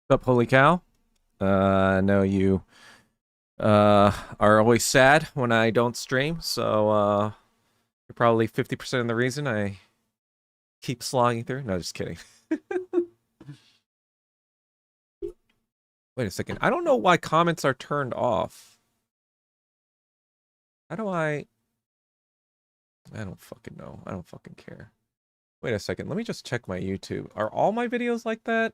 What's up, holy cow? I know you are always sad when I don't stream, so you're probably 50% of the reason I keep slogging through. No, just kidding. Wait a second. I don't know why comments are turned off. How do I don't fucking know. I don't fucking care. Wait a second. Let me just check my YouTube. Are all my videos like that?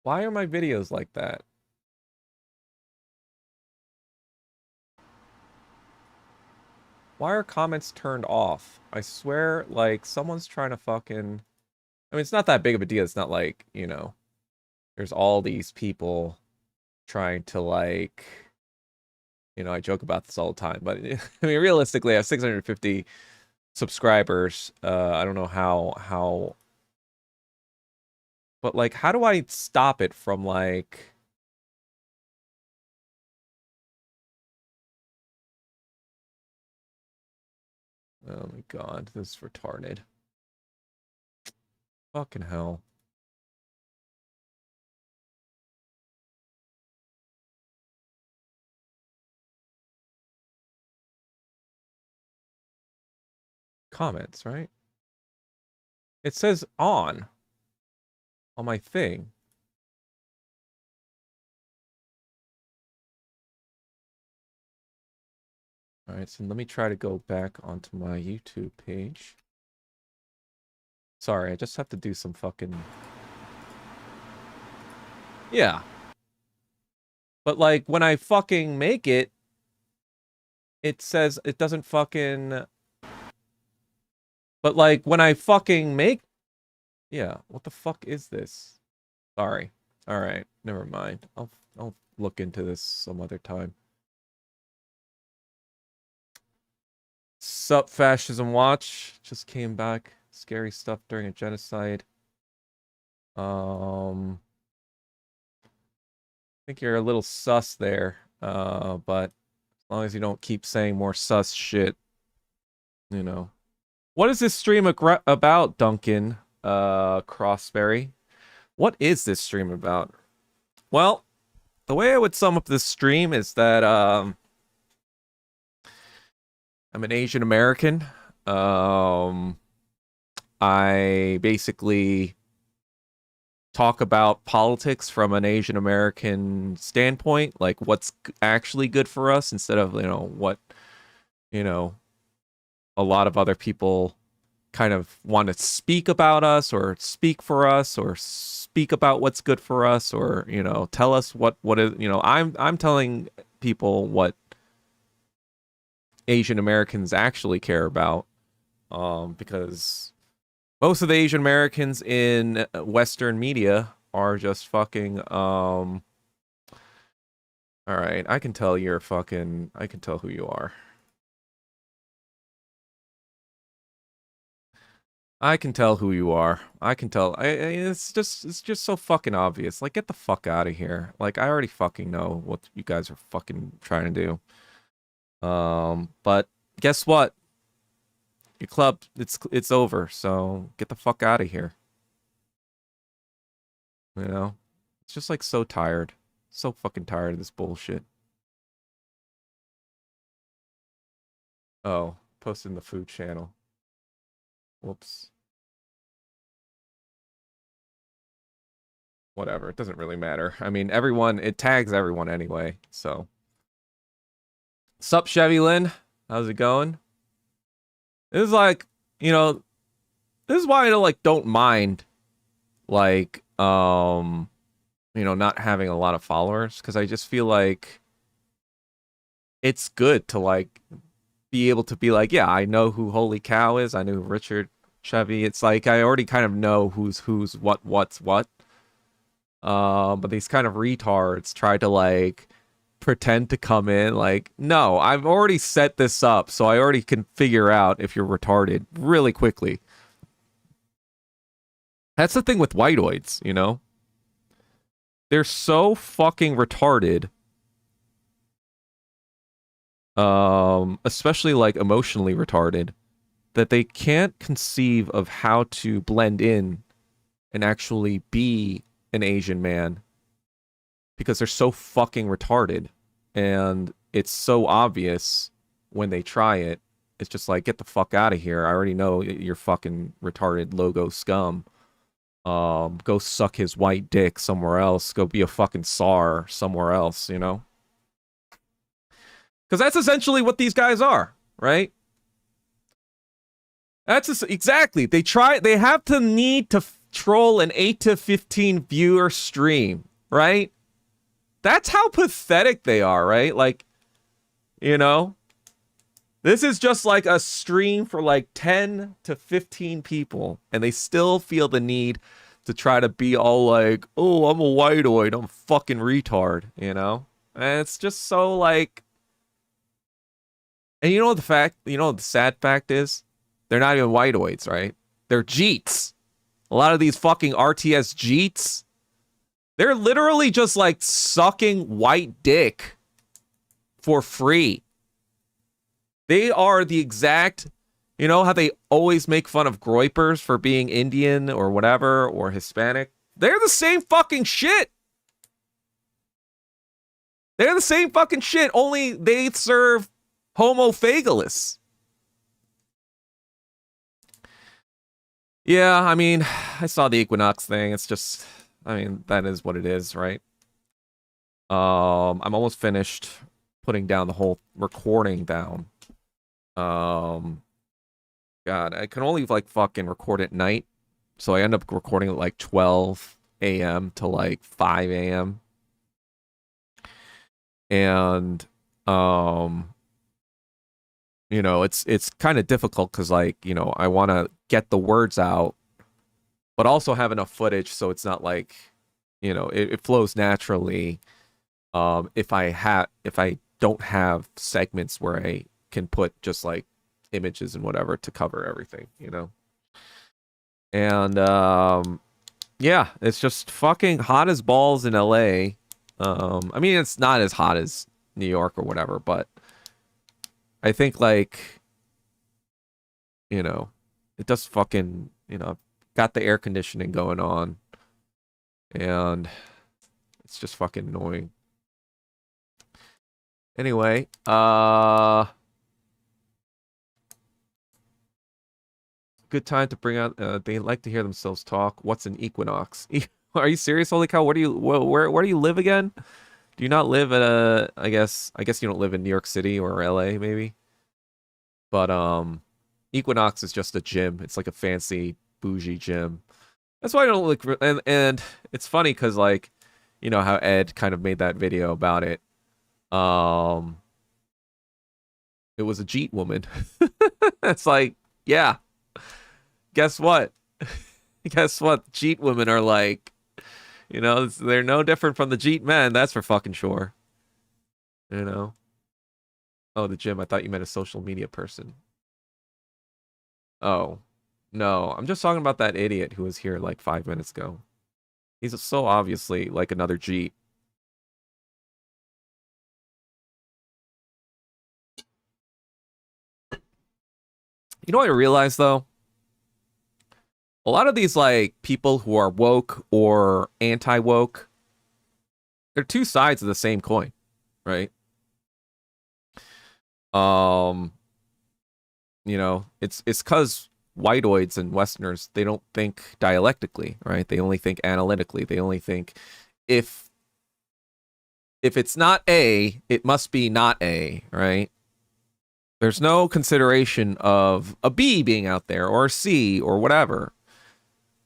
Why are my videos like that? Why are comments turned off? I swear, like, someone's trying to fucking... I mean, it's not that big of a deal. It's not like, there's all these people trying to, like, I joke about this all the time, but I mean, realistically, I have 650 subscribers. I don't know how, but like, how do I stop it from like, oh my God, this is retarded. Fucking hell. Comments, right? It says on my thing. All right, so let me try to go back onto my YouTube page. Sorry, I just have to do some fucking... Yeah. But like, when I fucking make it, it says it doesn't fucking... But like, when I fucking make... Yeah, what the fuck is this? Sorry. Alright, never mind. I'll look into this some other time. Sup, Fascism Watch. Just came back. Scary stuff during a genocide. I think you're a little sus there. But as long as you don't keep saying more sus shit, you know. What is this stream about, Duncan? Crossberry? What is this stream about? Well, the way I would sum up this stream is that, I'm an Asian American. I basically talk about politics from an Asian American standpoint, like what's actually good for us instead of, what, a lot of other people kind of want to speak about us or speak for us or speak about what's good for us or, tell us what is, I'm telling people what Asian Americans actually care about, because most of the Asian Americans in Western media are just fucking, all right, I can tell I can tell who you are. I can tell who you are. I can tell. It's just so fucking obvious. Like, get the fuck out of here. Like, I already fucking know what you guys are fucking trying to do. But guess what? Your club, it's over. So get the fuck out of here. It's just like so tired. So fucking tired of this bullshit. Oh, posted in the food channel. Whoops. Whatever. It doesn't really matter. I mean, it tags everyone anyway, so. Sup, Chevy Lynn? How's it going? This is like, this is why I don't mind, like, not having a lot of followers, because I just feel like it's good to, like, be able to be like, yeah, I know who Holy Cow is. I know who Richard Chevy. It's like, I already kind of know who's what's what. But these kind of retards try to, like, pretend to come in. Like, no, I've already set this up, so I already can figure out if you're retarded really quickly. That's the thing with whiteoids, They're so fucking retarded. Especially, like, emotionally retarded, that they can't conceive of how to blend in and actually be an Asian man because they're so fucking retarded. And it's so obvious when they try it. It's just like, get the fuck out of here. I already know you're fucking retarded logo scum. Go suck his white dick somewhere else. Go be a fucking SAR somewhere else, you know? Because that's essentially what these guys are, right? Exactly. They have to need to troll an 8 to 15 viewer stream, right? That's how pathetic they are, right? Like, you know, this is just like a stream for like 10 to 15 people, and they still feel the need to try to be all like, oh, I'm a whiteoid, I'm a fucking retard, you know? And it's just so like, and you know what the sad fact is? They're not even whiteoids, right? They're Jeets. A lot of these fucking RTS Jeets, they're literally just like sucking white dick for free. They are the exact, you know how they always make fun of groypers for being Indian or whatever, or Hispanic? They're the same fucking shit. They're the same fucking shit, only they serve homophagalus. Yeah, I mean, I saw the Equinox thing. It's just, I mean, that is what it is, right? I'm almost finished putting down the whole recording down. God, I can only like fucking record at night, so I end up recording at like 12 a.m. to like 5 a.m. And you know, it's kind of difficult because, like, you know, I want to get the words out, but also have enough footage so it's not like, you know, it flows naturally. If I don't have segments where I can put just like images and whatever to cover everything, you know. And yeah, it's just fucking hot as balls in LA. I mean, it's not as hot as New York or whatever, but I think, like, you know, it does fucking, you know, got the air conditioning going on, and it's just fucking annoying. Anyway, good time to bring out, they like to hear themselves talk. What's an equinox? Are you serious? Holy cow, where do you live again? Do you not live at I guess you don't live in New York City or LA, maybe? But Equinox is just a gym. It's like a fancy bougie gym. That's why I don't look. And it's funny because, like, you know how Ed kind of made that video about it. It was a Jeet woman. It's like, yeah. Guess what? Guess what? Jeet women are like, you know, they're no different from the Jeet men. That's for fucking sure. You know. Oh, the gym. I thought you meant a social media person. Oh, no. I'm just talking about that idiot who was here like 5 minutes ago. He's so obviously like another Jeet. You know what I realized, though? A lot of these, like, people who are woke or anti-woke, they're two sides of the same coin, right? You know, it's because whiteoids and Westerners, they don't think dialectically, right? They only think analytically. They only think if it's not A, it must be not A, right? There's no consideration of a B being out there or a C or whatever.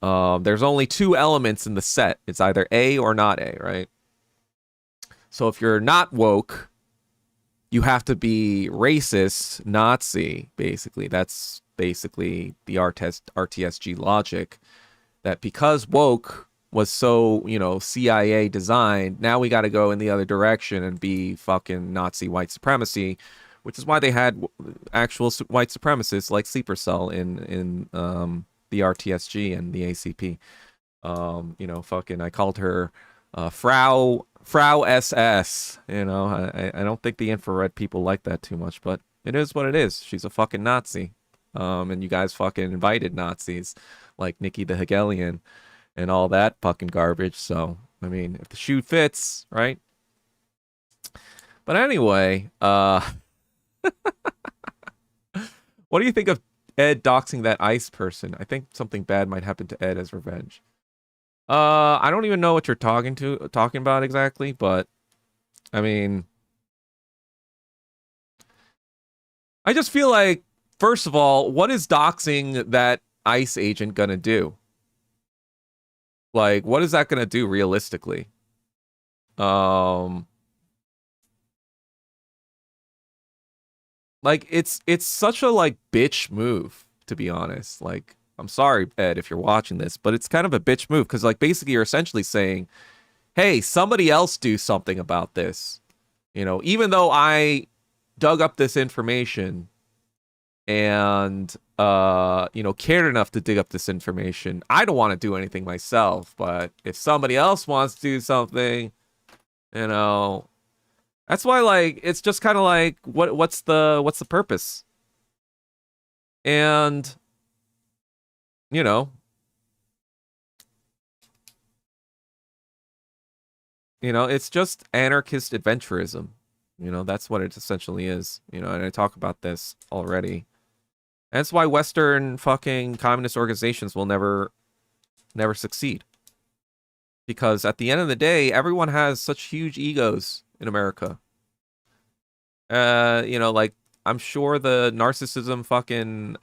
There's only two elements in the set. It's either A or not A, right? So if you're not woke, you have to be racist, Nazi, basically. That's basically the RTSG logic, that because woke was so, you know, CIA designed, now we got to go in the other direction and be fucking Nazi white supremacy, which is why they had actual white supremacists like Sleeper Cell in the RTSG and the ACP. You know, fucking, I called her Frau SS. You know, I don't think the infrared people like that too much, but it is what it is. She's a fucking Nazi. And you guys fucking invited Nazis like Nikki the Hegelian. and all that fucking garbage. So, I mean, if the shoe fits, right? But anyway, what do you think of Ed doxing that ICE person? I think something bad might happen to Ed as revenge. I don't even know what you're talking about exactly, but I mean, I just feel like, first of all, what is doxing that ICE agent gonna do? Like, what is that gonna do realistically? Um, like it's such a like bitch move, to be honest. Like, I'm sorry, Ed, if you're watching this, but it's kind of a bitch move because like basically you're essentially saying, hey, somebody else do something about this. You know, even though I dug up this information and you know, cared enough to dig up this information, I don't want to do anything myself, but if somebody else wants to do something, you know, that's why like it's just kind of like what's the purpose? And you know, it's just anarchist adventurism. You know, that's what it essentially is. You know, and I talk about this already. And that's why Western fucking communist organizations will never succeed. Because at the end of the day, everyone has such huge egos in America. You know, like I'm sure the narcissism fucking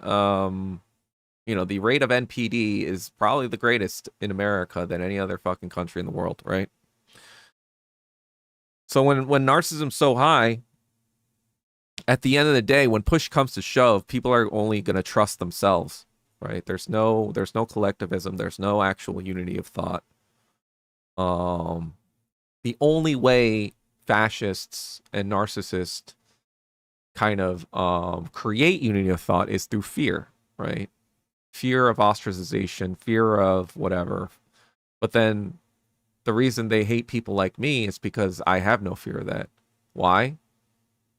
you know, the rate of NPD is probably the greatest in America than any other fucking country in the world, right? So when narcissism's so high, at the end of the day, when push comes to shove, people are only going to trust themselves, right? There's no collectivism, there's no actual unity of thought. Um the only way fascists and narcissists kind of create unity of thought is through fear, right? Fear of ostracization, fear of whatever. But then the reason they hate people like me is because I have no fear of that. Why?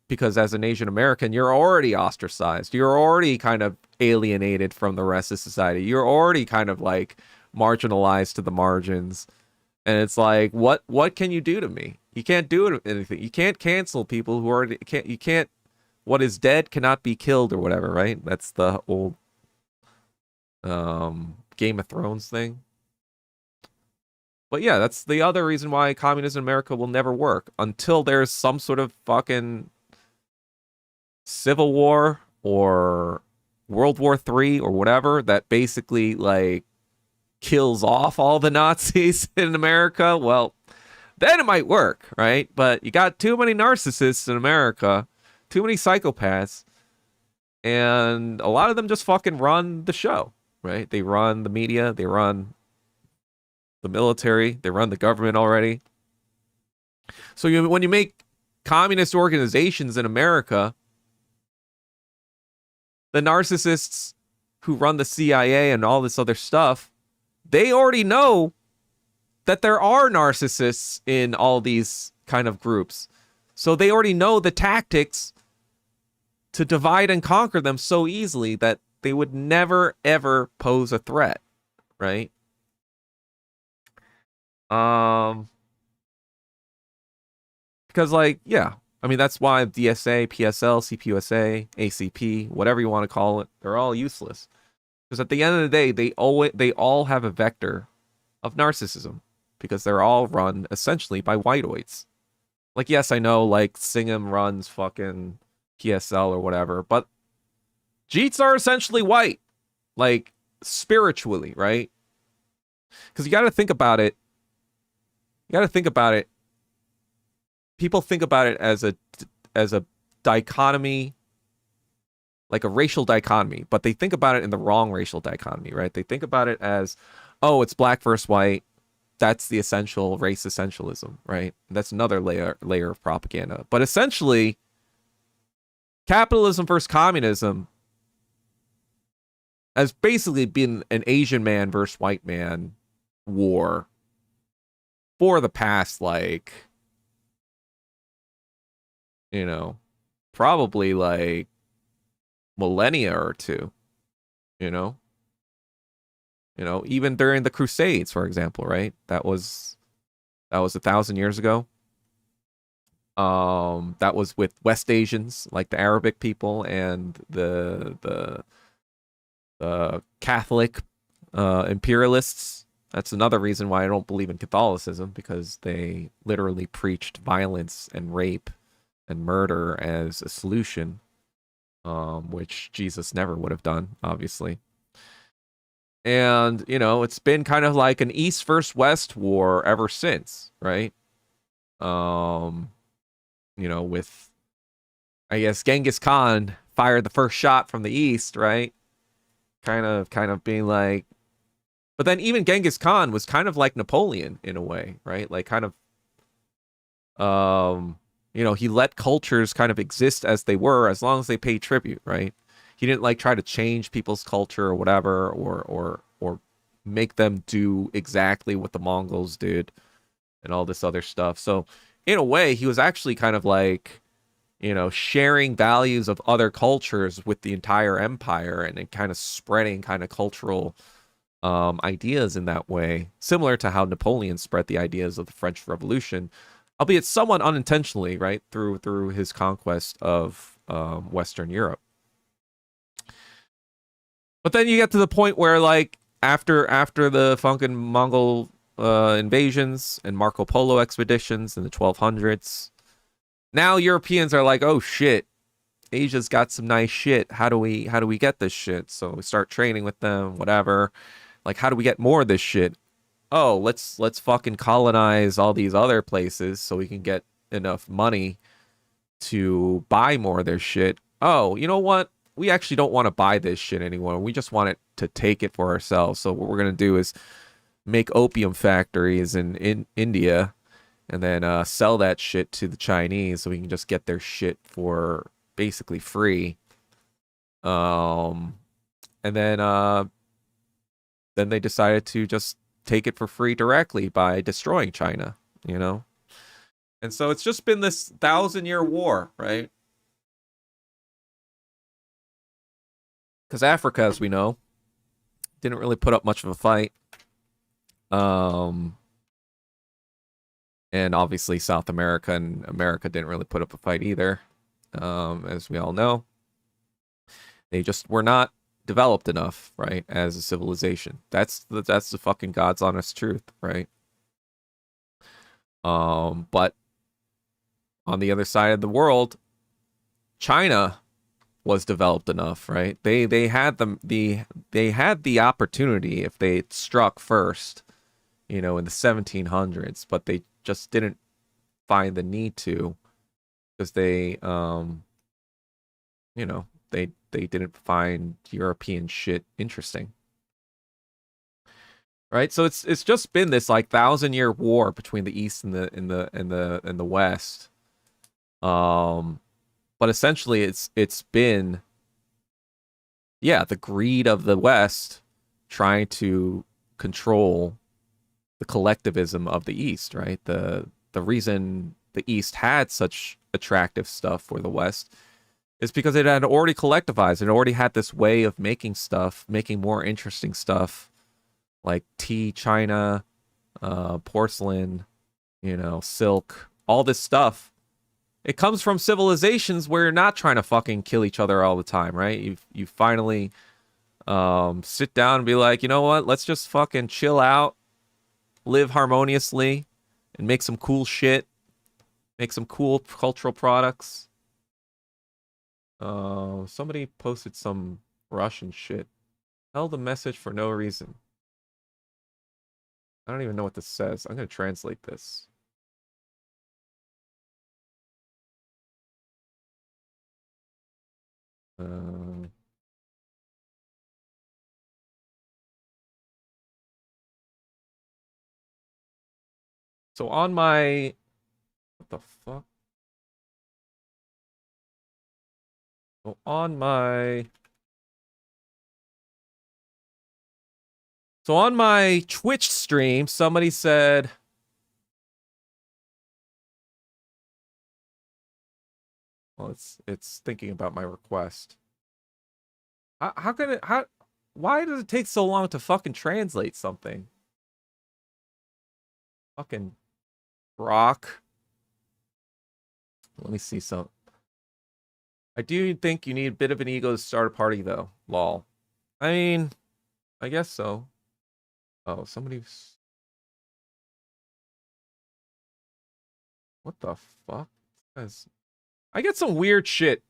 Because as an Asian American, you're already ostracized. You're already kind of alienated from the rest of society. You're already kind of like marginalized to the margins. And it's like, what can you do to me? You can't do anything. You can't cancel people who already can't. You can't. What is dead cannot be killed or whatever, right? That's the old Game of Thrones thing. But yeah, that's the other reason why communism in America will never work until there's some sort of fucking civil war or World War III or whatever that basically like kills off all the Nazis in America. Well, then it might work, right? But you got too many narcissists in America, too many psychopaths, and a lot of them just fucking run the show, right? They run the media, they run the military, they run the government already. So when you make communist organizations in America, the narcissists who run the CIA and all this other stuff, they already know that there are narcissists in all these kind of groups. So they already know the tactics to divide and conquer them so easily that they would never ever pose a threat, right? Um because like, yeah, I mean that's why DSA, PSL, CPUSA, ACP, whatever you want to call it, they're all useless. Because at the end of the day, they all have a vector of narcissism because they're all run essentially by whiteoids. Like, yes, I know, like, Singham runs fucking PSL or whatever, but Jeets are essentially white, like, spiritually, right? Because you got to think about it. You got to think about it. People think about it as a dichotomy, like a racial dichotomy, but they think about it in the wrong racial dichotomy, right? They think about it as, oh, it's black versus white. That's the essential race essentialism, right? That's another layer of propaganda. But essentially, capitalism versus communism has basically been an Asian man versus white man war for the past, like, you know, probably like millennia or two, you know? You know, even during the Crusades, for example, right? That was 1,000 years ago. That was with West Asians, like the Arabic people and the Catholic imperialists. That's another reason why I don't believe in Catholicism, because they literally preached violence and rape and murder as a solution, which Jesus never would have done, obviously. And, you know, it's been kind of like an East versus West war ever since, right? Um, you know, with, I guess, Genghis Khan fired the first shot from the East, right? Kind of being like, but then even Genghis Khan was kind of like Napoleon in a way, right? Like kind of, you know, he let cultures kind of exist as they were, as long as they paid tribute, right? He didn't like try to change people's culture or whatever, or make them do exactly what the Mongols did and all this other stuff. So in a way, he was actually kind of like, you know, sharing values of other cultures with the entire empire, and then kind of spreading kind of cultural ideas in that way, similar to how Napoleon spread the ideas of the French Revolution, albeit somewhat unintentionally, right, through his conquest of Western Europe. But then you get to the point where, like, after the fucking Mongol invasions and Marco Polo expeditions in the 1200s, now Europeans are like, oh shit, Asia's got some nice shit. How do we get this shit? So we start training with them, whatever. Like, how do we get more of this shit? Oh, let's fucking colonize all these other places so we can get enough money to buy more of their shit. Oh, you know what? We actually don't want to buy this shit anymore. We just want it to take it for ourselves. So what we're gonna do is make opium factories in India, and then sell that shit to the Chinese so we can just get their shit for basically free. Um, and then they decided to just take it for free directly by destroying China, you know? And so it's just been this 1,000-year war, right? Because Africa, as we know, didn't really put up much of a fight. Um, and obviously South America and America didn't really put up a fight either, as we all know. They just were not developed enough, right, as a civilization. That's the fucking God's honest truth, right? But on the other side of the world, China was developed enough, right? They had they had the opportunity if they struck first, you know, in the 1700s, but they just didn't find the need to, because you know, they didn't find European shit interesting. Right? So it's just been this like 1,000-year war between the East and the West. Um but essentially it's been, yeah, the greed of the West trying to control the collectivism of the East, right? The reason the East had such attractive stuff for the West is because it had already collectivized. It already had this way of making stuff, making more interesting stuff, like tea, china, porcelain, you know, silk, all this stuff. It comes from civilizations where you're not trying to fucking kill each other all the time, right? You finally sit down and be like, you know what? Let's just fucking chill out, live harmoniously, and make some cool shit, make some cool cultural products. Somebody posted some Russian shit. Held a message for no reason. I don't even know what this says. I'm gonna translate this. Uh, so on my, what the fuck? So on my, so on my Twitch stream, somebody said, well, it's thinking about my request. How can it? How? why does it take so long to fucking translate something? Fucking rock. Let me see some. I do think you need a bit of an ego to start a party, though. Lol. I mean, I guess so. Oh, somebody's. What the fuck? Guys, I get some weird shit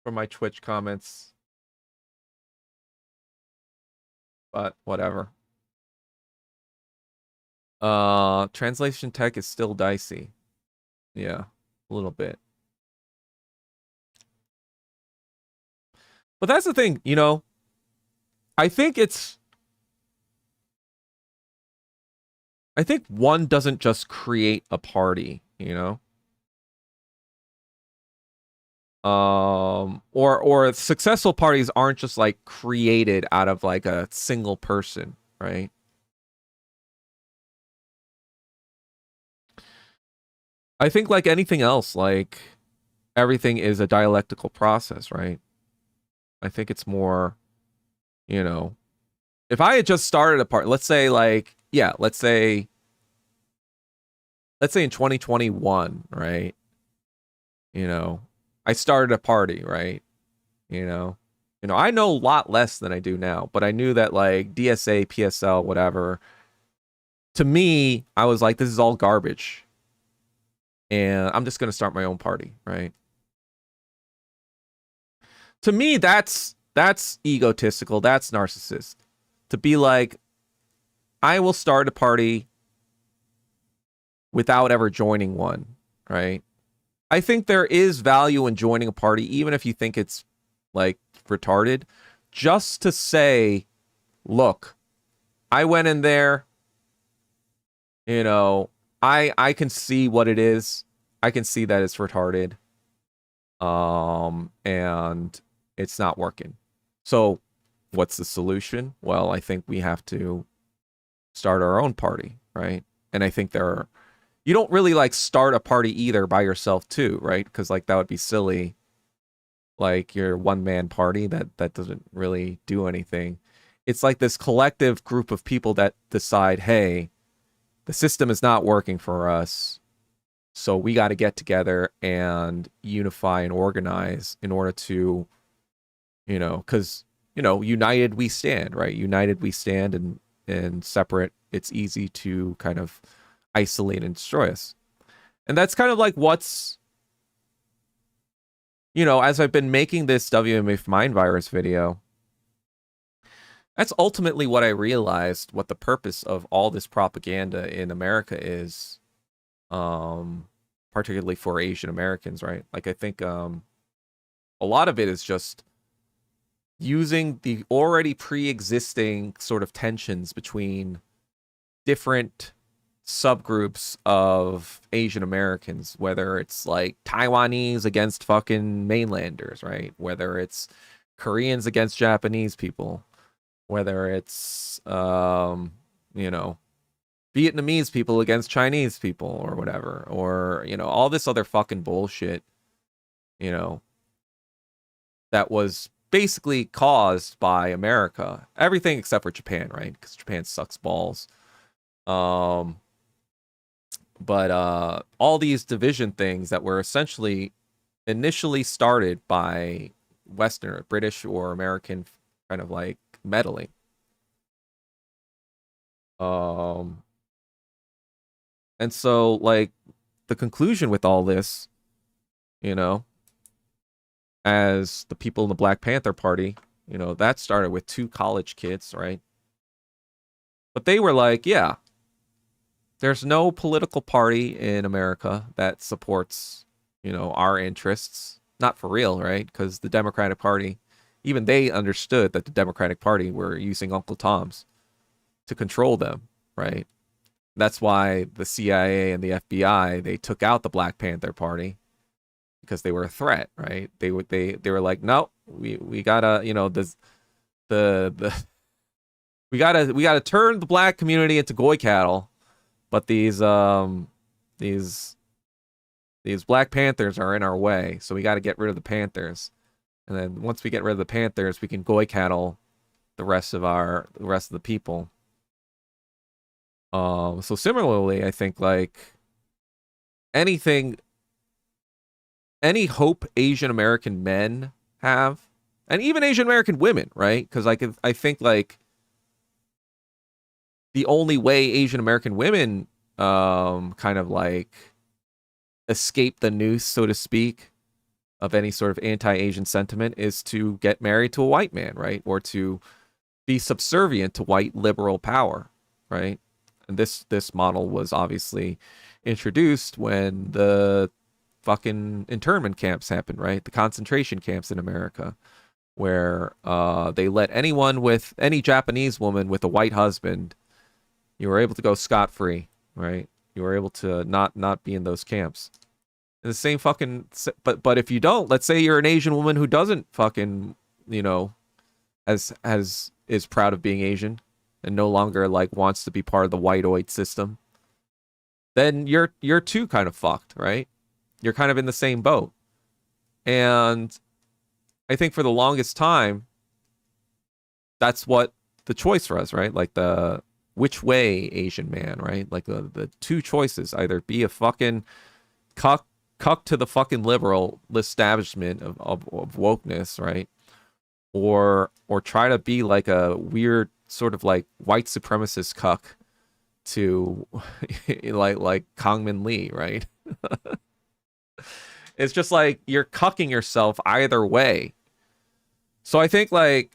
from my Twitch comments. But whatever. Translation tech is still dicey. Yeah, a little bit. But that's the thing, you know. I think one doesn't just create a party, you know? Or successful parties aren't just like created out of like a single person, right? I think like anything else, like everything is a dialectical process, right? I think it's more, you know, if I had just started a party, let's say like, yeah, let's say in 2021, right? You know, I started a party, right? You know, I know a lot less than I do now, but I knew that like DSA, PSL, whatever. To me, I was like, this is all garbage, and I'm just gonna start my own party, right? To me, that's egotistical. That's narcissist. To be like, I will start a party without ever joining one, right? I think there is value in joining a party, even if you think it's like retarded, just to say, look, I went in there, you know, I can see what it is. I can see that it's retarded. And it's not working. So what's the solution? Well, I think we have to start our own party, right? And I think you don't really like start a party either by yourself too, right? Because like that would be silly. Like your one-man party that doesn't really do anything. It's like this collective group of people that decide, hey, the system is not working for us. So we got to get together and unify and organize in order to, you know, because, you know, united we stand, right? United we stand, and separate, it's easy to kind of isolate and destroy us. And that's kind of like what's, you know, as I've been making this WMF mind virus video, that's ultimately what I realized what the purpose of all this propaganda in America is, particularly for Asian Americans, right? Like I think a lot of it is just using the already pre-existing sort of tensions between different subgroups of Asian Americans, whether it's like Taiwanese against fucking mainlanders, right? Whether it's Koreans against Japanese people, whether it's you know, Vietnamese people against Chinese people or whatever, or, you know, all this other fucking bullshit, you know, that was basically caused by America. Everything except for Japan, right? Because Japan sucks balls. But all these division things that were essentially initially started by Western or British or American kind of like meddling. And so like the conclusion with all this, you know, as the people in the Black Panther Party, you know, that started with 2 college kids, right? But they were like, yeah, there's no political party in America that supports, you know, our interests. Not for real, right? Because the Democratic Party, even they understood that the Democratic Party were using Uncle Tom's to control them, right? That's why the CIA and the FBI, they took out the Black Panther Party because they were a threat, right? They were like, no, we gotta, you know, the we gotta turn the black community into goy cattle. But these Black Panthers are in our way, so we got to get rid of the Panthers. And then once we get rid of the Panthers, we can goy cattle the rest of the people. So similarly, I think like anything, any hope Asian American men have, and even Asian American women, right? Because I think like the only way Asian American women kind of like escape the noose, so to speak, of any sort of anti-Asian sentiment is to get married to a white man, right? Or to be subservient to white liberal power, right? And this model was obviously introduced when the fucking internment camps happened, right? The concentration camps in America, where they let any Japanese woman with a white husband, you were able to go scot-free, right? You were able to not be in those camps. And the same fucking, but if you don't, let's say you're an Asian woman who doesn't fucking, you know, is proud of being Asian and no longer like wants to be part of the white-oid system, then you're too kind of fucked, right? You're kind of in the same boat. And I think for the longest time, that's what the choice was, right? Like the which way Asian man, right? Like the two choices, either be a fucking cuck to the fucking liberal establishment of wokeness, right? Or try to be like a weird sort of like white supremacist cuck to like Kongman Lee, right? It's just like you're cucking yourself either way. So I think like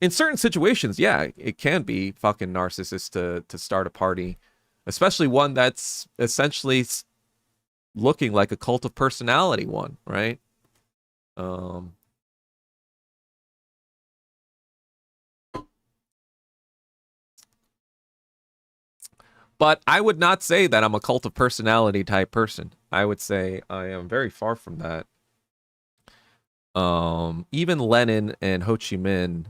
in certain situations, yeah, it can be fucking narcissist to start a party, especially one that's essentially looking like a cult of personality one, right? But I would not say that I'm a cult of personality type person. I would say I am very far from that. Even Lenin and Ho Chi Minh,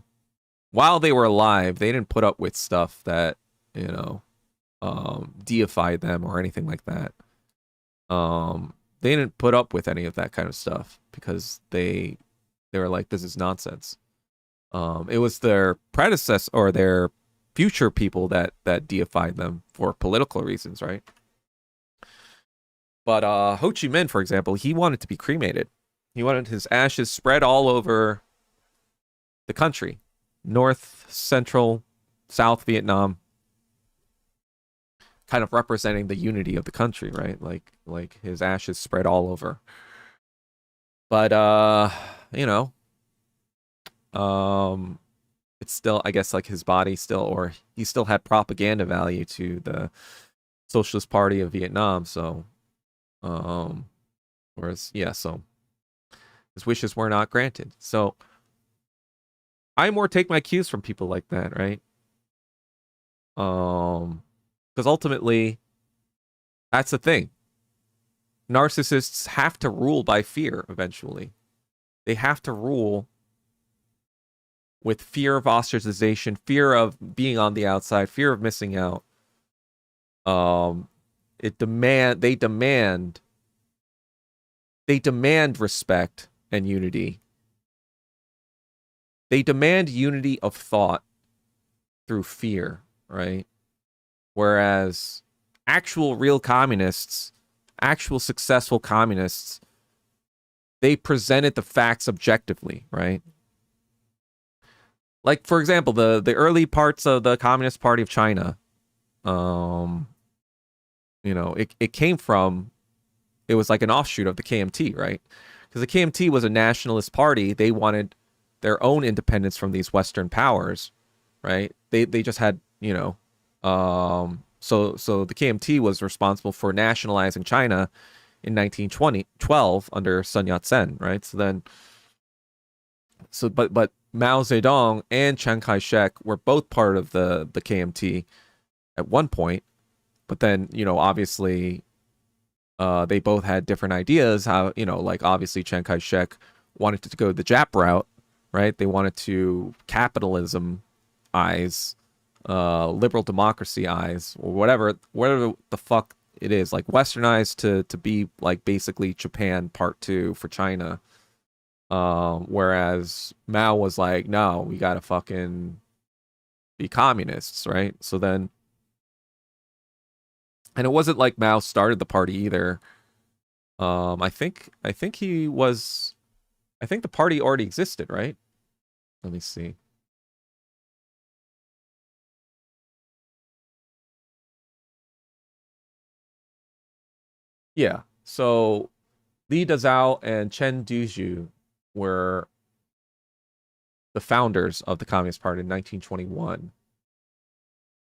while they were alive, they didn't put up with stuff that, you know, deified them or anything like that. They didn't put up with any of that kind of stuff because they were like, this is nonsense. It was their predecessor or their future people that deified them for political reasons, right? But Ho Chi Minh, for example, he wanted to be cremated. He wanted his ashes spread all over the country, North, Central, South Vietnam, kind of representing the unity of the country, right? Like his ashes spread all over. But you know, it's still, I guess, like his body still, or he still had propaganda value to the Socialist Party of Vietnam. So, whereas, yeah, so his wishes were not granted. So I more take my cues from people like that, right? Because ultimately, that's the thing. Narcissists have to rule by fear eventually. They have to rule with fear of ostracization, fear of being on the outside, fear of missing out. They demand respect and unity. They demand unity of thought through fear, right? Whereas actual real communists, actual successful communists, they presented the facts objectively, right? Like, for example, the early parts of the Communist Party of China, you know, it came from, it was like an offshoot of the KMT, right? Because the KMT was a nationalist party. They wanted their own independence from these Western powers, right? They just had, you know, so the KMT was responsible for nationalizing China in 1912 under Sun Yat-sen, right? But Mao Zedong and Chiang Kai-shek were both part of the KMT at one point, but then, you know, obviously they both had different ideas. How, you know, like obviously Chiang Kai-shek wanted to go the Jap route, right? They wanted to capitalism eyes, liberal democracy eyes, or whatever the fuck it is, like westernized to be like basically Japan part 2 for China. Whereas Mao was like, no, we gotta fucking be communists, right? So then, and it wasn't like Mao started the party either. I think he was. I think the party already existed, right? Let me see. Yeah. So Li Dazhao and Chen Duzhu were the founders of the Communist Party in 1921,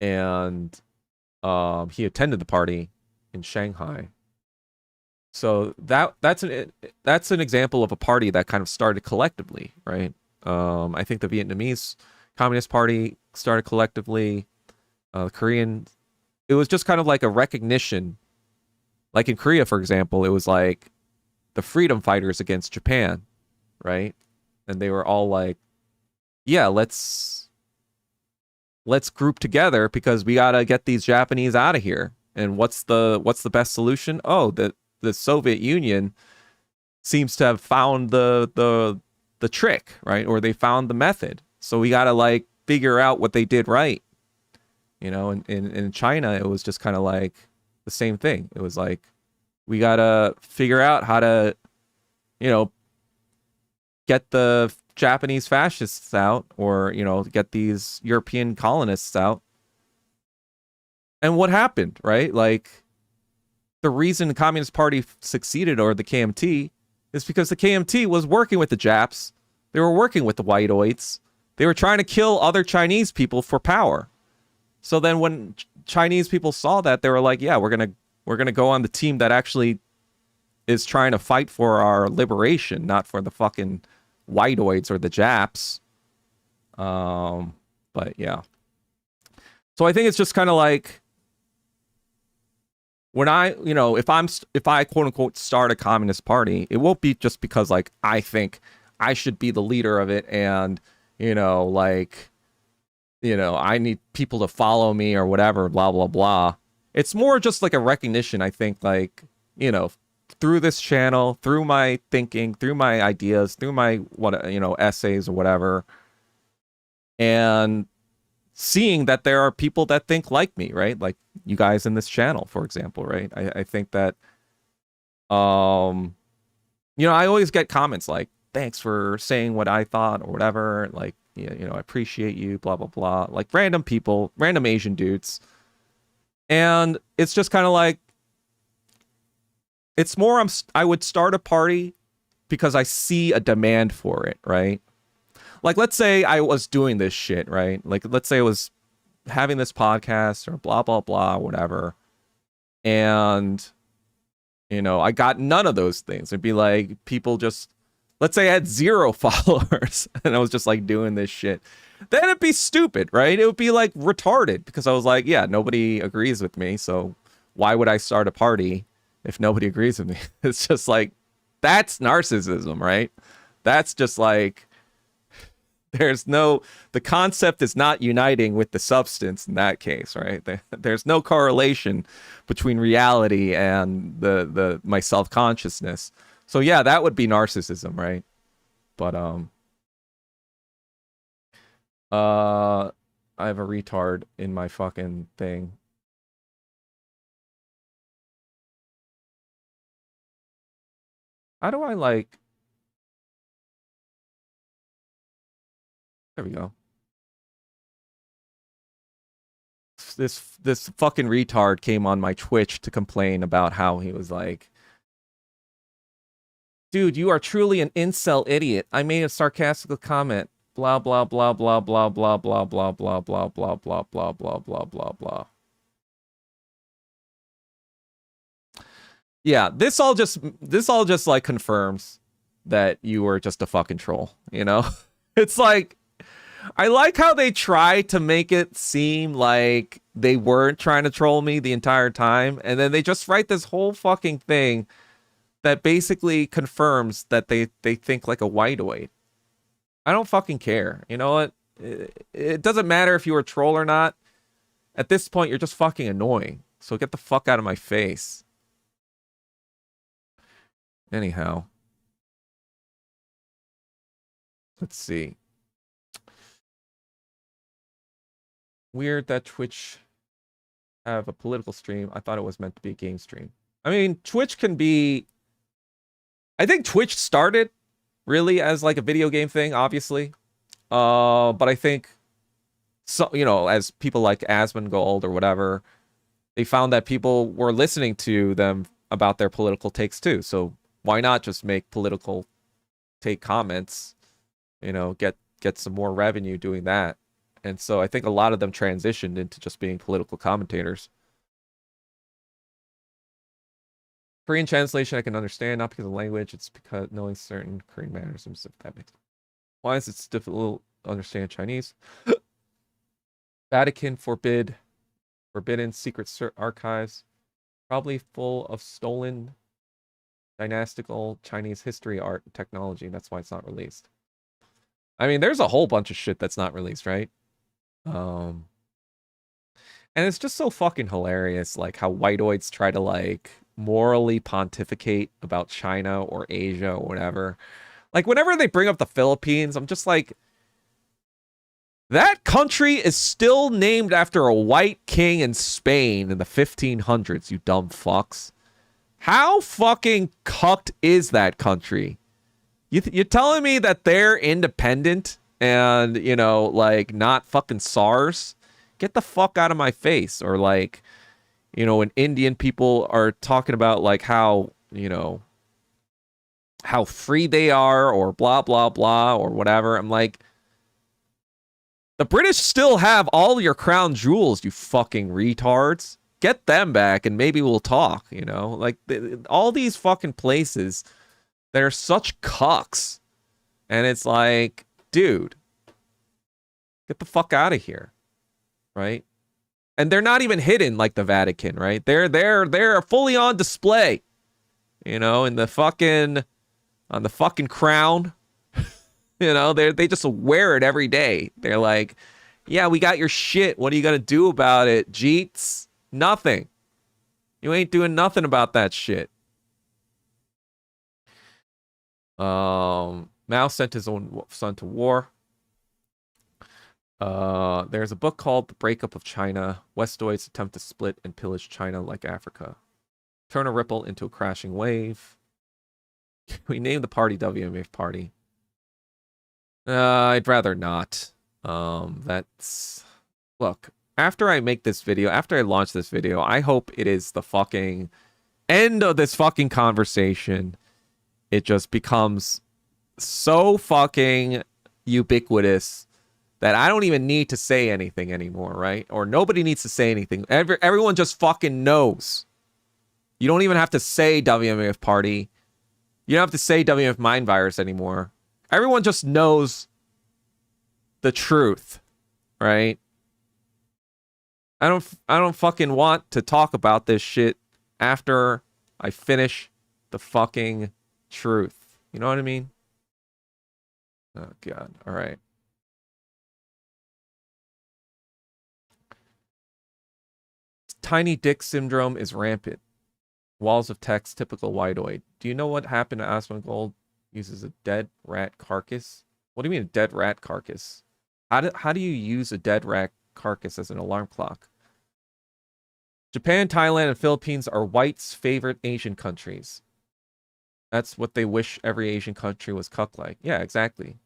and he attended the party in Shanghai. So that's an example of a party that kind of started collectively, right? I think the Vietnamese Communist Party started collectively. Korean, it was just kind of like a recognition. Like in Korea, for example, it was like the freedom fighters against Japan, right? And they were all like, yeah, let's group together because we gotta get these Japanese out of here. And what's the best solution? Oh, the Soviet Union seems to have found the trick, right? Or they found the method. So we gotta like figure out what they did right. You know, in China, it was just kind of like the same thing. It was like we gotta figure out how to, you know, get the Japanese fascists out, or get these European colonists out. And what happened, right? Like the reason the Communist Party succeeded, or the KMT, is because the KMT was working with the Japs. They were working with the whiteoids. They were trying to kill other Chinese people for power. So then when Chinese people saw that, they were like, yeah, we're gonna go on the team that actually is trying to fight for our liberation, not for the fucking whiteoids or the Japs. But yeah. So I think it's just kind of like when if I quote unquote start a communist party, it won't be just because like I think I should be the leader of it, and like I need people to follow me or whatever, blah blah blah. It's more just like a recognition, I think, like through this channel, through my thinking, through my ideas, through my essays or whatever, and seeing that there are people that think like me, right? Like you guys in this channel, for example, right? I think that I always get comments like, thanks for saying what I thought or whatever, like I appreciate you, blah blah blah, like random people, random Asian dudes. And it's just kind of like, it's more I would start a party because I see a demand for it, right? Like, let's say I was doing this shit, right? Like, let's say I was having this podcast or blah, blah, blah, whatever. And, I got none of those things. It'd be like people just, let's say I had 0 followers and I was just like doing this shit. Then it'd be stupid, right? It would be like retarded because I was like, yeah, nobody agrees with me. So why would I start a party if nobody agrees with me? It's just like, that's narcissism, right? That's just like, the concept is not uniting with the substance in that case, right? There's no correlation between reality and my self-consciousness. So yeah, that would be narcissism, right? But I have a retard in my fucking thing. How do I like? There we go. This fucking retard came on my Twitch to complain about how he was like, dude, you are truly an incel idiot. I made a sarcastic comment. Blah blah blah blah blah blah blah blah blah blah blah blah blah blah blah blah blah. Yeah, this all just like confirms that you were just a fucking troll, It's like, I like how they try to make it seem like they weren't trying to troll me the entire time, and then they just write this whole fucking thing that basically confirms that they think like a whiteoid. I don't fucking care. You know what? It doesn't matter if you were a troll or not. At this point, you're just fucking annoying. So get the fuck out of my face. Anyhow. Let's see. Weird that Twitch have a political stream. I thought it was meant to be a game stream. I mean, Twitch can be... I think Twitch started really as like a video game thing, obviously. But I think, so, you know, as people like Asmongold or whatever, they found that people were listening to them about their political takes too. So why not just make political take comments, you know, get some more revenue doing that. And so I think a lot of them transitioned into just being political commentators. Korean translation I can understand, not because of language, it's because knowing certain Korean mannerisms, if that makes sense. Why is it difficult to understand Chinese? Vatican forbidden secret archives, probably full of stolen dynastical Chinese history, art, and technology. That's why it's not released. I mean, there's a whole bunch of shit that's not released, right? And it's just so fucking hilarious, like how whiteoids try to like morally pontificate about China or Asia or whatever. Like whenever they bring up the Philippines, I'm just like, that country is still named after a white king in Spain in the 1500s, you dumb fucks. How fucking cucked is that country? You're telling me that they're independent and, you know, like not fucking SARS? Get the fuck out of my face. Or like, you know, when Indian people are talking about like how, you know, how free they are or blah, blah, blah, or whatever. I'm like, the British still have all your crown jewels, you fucking retards. Get them back and maybe we'll talk, you know? Like, all these fucking places, they're such cucks. And it's like, dude, get the fuck out of here, right? And they're not even hidden like the Vatican, right? They're fully on display, you know, in the fucking, on the fucking crown. You know, they just wear it every day. They're like, yeah, we got your shit. What are you gonna do about it, Jeets? Nothing. You ain't doing nothing about that shit. Mao sent his own son to war. There's a book called The Breakup of China. Westoids attempt to split and pillage China like Africa. Turn a ripple into a crashing wave. We named the party WMF Party. I'd rather not. That's... Look, after I make this video, after I launch this video, I hope it is the fucking end of this fucking conversation. It just becomes so fucking ubiquitous that I don't even need to say anything anymore, right? Or nobody needs to say anything. Everyone just fucking knows. You don't even have to say WMF Party. You don't have to say WMF Mind Virus anymore. Everyone just knows the truth, right? I don't fucking want to talk about this shit after I finish the fucking truth. You know what I mean? Oh god. All right. Tiny dick syndrome is rampant. Walls of text, typical whiteoid. Do you know what happened to Asmongold? Uses a dead rat carcass. What do you mean a dead rat carcass? How do you use a dead rat carcass as an alarm clock? Japan, Thailand, and Philippines are whites' favorite Asian countries. That's what they wish every Asian country was cuck like. Yeah, exactly.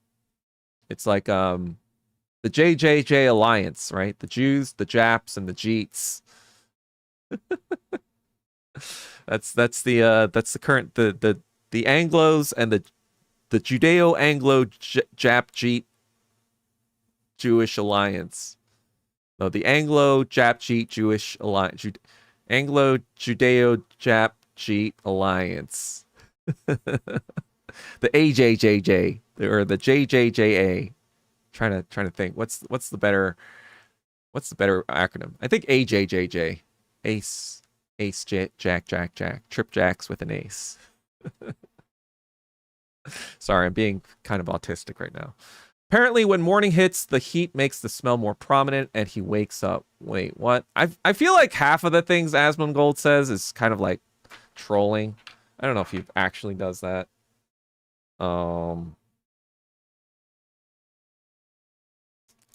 It's like the JJJ alliance, right? The Jews, the Japs, and the Jeets. that's the current the Anglos and the Judeo Anglo Jap Jeet Jewish alliance. No, the Anglo Jap Jeet Jewish alliance. Anglo Judeo Jap Jeet alliance. The AJJJ or the JJJA. Trying to think. What's the better acronym? I think AJJJ. Ace Jack Trip Jacks with an ace. Sorry, I'm being kind of autistic right now. Apparently, when morning hits, the heat makes the smell more prominent, and he wakes up. Wait, what? I feel like half of the things Asmongold says is kind of like trolling. I don't know if he actually does that.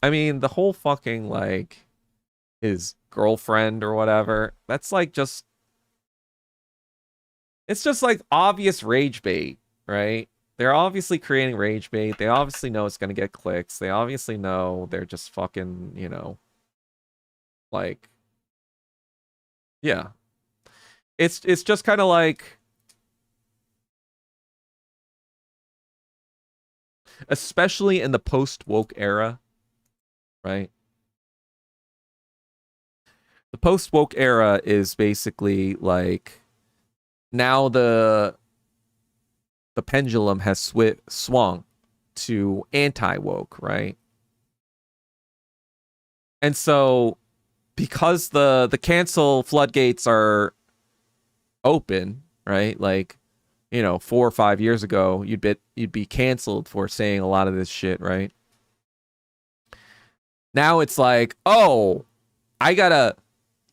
I mean, the whole fucking like his girlfriend or whatever, that's like just it's just like obvious rage bait, right? They're obviously creating rage bait. They obviously know it's gonna get clicks. They obviously know they're just fucking, like yeah. It's just kind of like, especially in the post woke era, right? The post woke era is basically like now the pendulum has swung to anti woke, right? And so because the cancel floodgates are open, right? Like, 4 or 5 years ago, you'd be canceled for saying a lot of this shit, right? Now it's like, oh, I gotta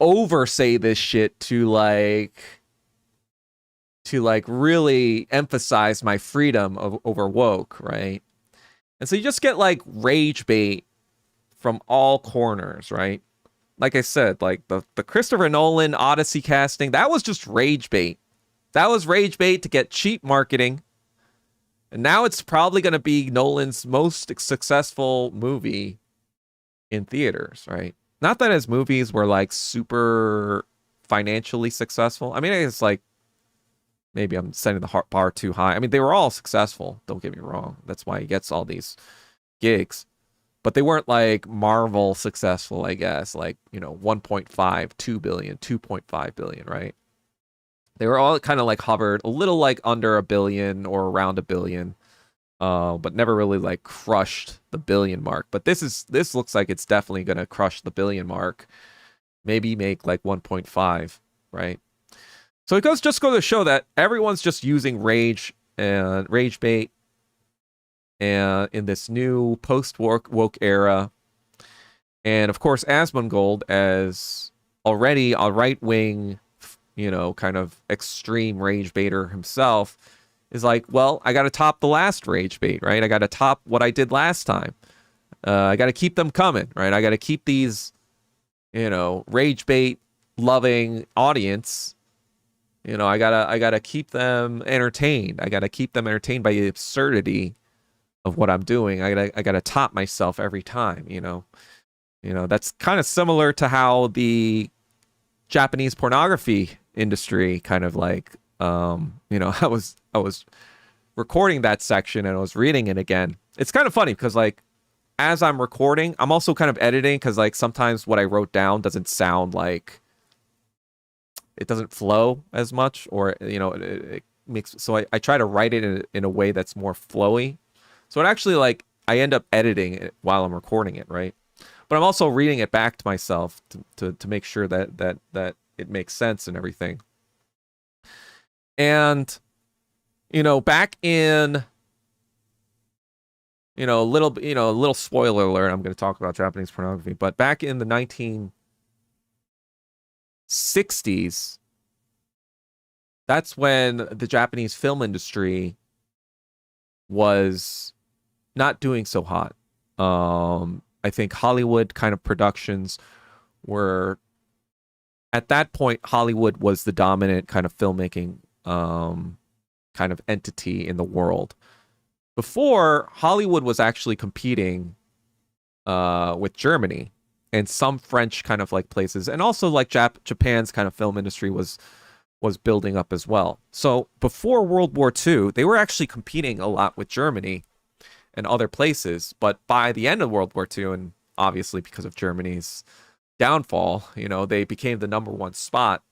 oversay this shit to really emphasize my freedom over woke, right? And so you just get like rage bait from all corners, right? Like I said, like the Christopher Nolan Odyssey casting, that was just rage bait. That was rage bait to get cheap marketing. And now it's probably going to be Nolan's most successful movie in theaters, right? Not that his movies were like super financially successful. I mean, it's like maybe I'm setting the bar too high. I mean, they were all successful. Don't get me wrong. That's why he gets all these gigs. But they weren't like Marvel successful, I guess. Like, 1.5, 2 billion, 2.5 billion, right? They were all kind of like hovered a little like under a billion or around a billion. But never really like crushed the billion mark. But this looks like it's definitely gonna crush the billion mark. Maybe make like 1.5, right? So it goes to show that everyone's just using rage and rage bait and in this new post-woke era. And of course, Asmongold, as already a right-wing, kind of extreme rage baiter himself, is like, well, I got to top the last rage bait, right? I got to top what I did last time. I got to keep them coming, right? I got to keep these, rage bait loving audience. I gotta keep them entertained. I gotta keep them entertained by the absurdity of what I'm doing. I gotta top myself every time. That's kind of similar to how the Japanese pornography industry kind of like, I was recording that section and I was reading it again. It's kind of funny because like as I'm recording, I'm also kind of editing because like sometimes what I wrote down doesn't sound like it doesn't flow as much, or it makes, so I try to write it in a way that's more flowy. So it actually like I end up editing it while I'm recording it, right? But I'm also reading it back to myself to make sure that it makes sense and everything. And back in a little spoiler alert, I'm going to talk about Japanese pornography, but back in the 1960s, that's when the Japanese film industry was not doing so hot. I think Hollywood kind of productions were, at that point, Hollywood was the dominant kind of filmmaking kind of entity in the world. Before, Hollywood was actually competing with Germany and some French kind of like places, and also like Japan's kind of film industry was building up as well. So before World War II, they were actually competing a lot with Germany and other places. But by the end of World War II, and obviously because of Germany's downfall, they became the number one spot.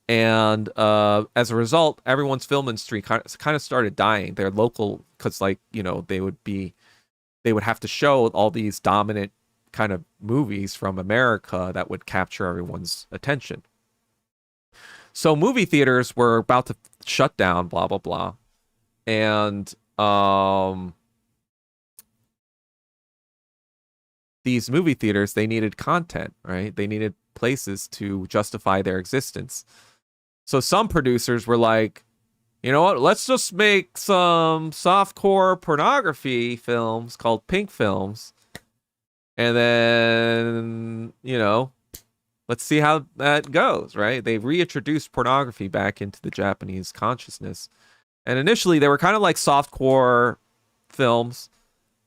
And as a result, everyone's film industry kind of started dying. Their local, because like, they would have to show all these dominant kind of movies from America that would capture everyone's attention. So movie theaters were about to shut down, blah, blah, blah. And these movie theaters, they needed content, right? They needed places to justify their existence. So some producers were like, you know what, let's just make some softcore pornography films called pink films. And then, let's see how that goes, right? They reintroduced pornography back into the Japanese consciousness. And initially they were kind of like softcore films.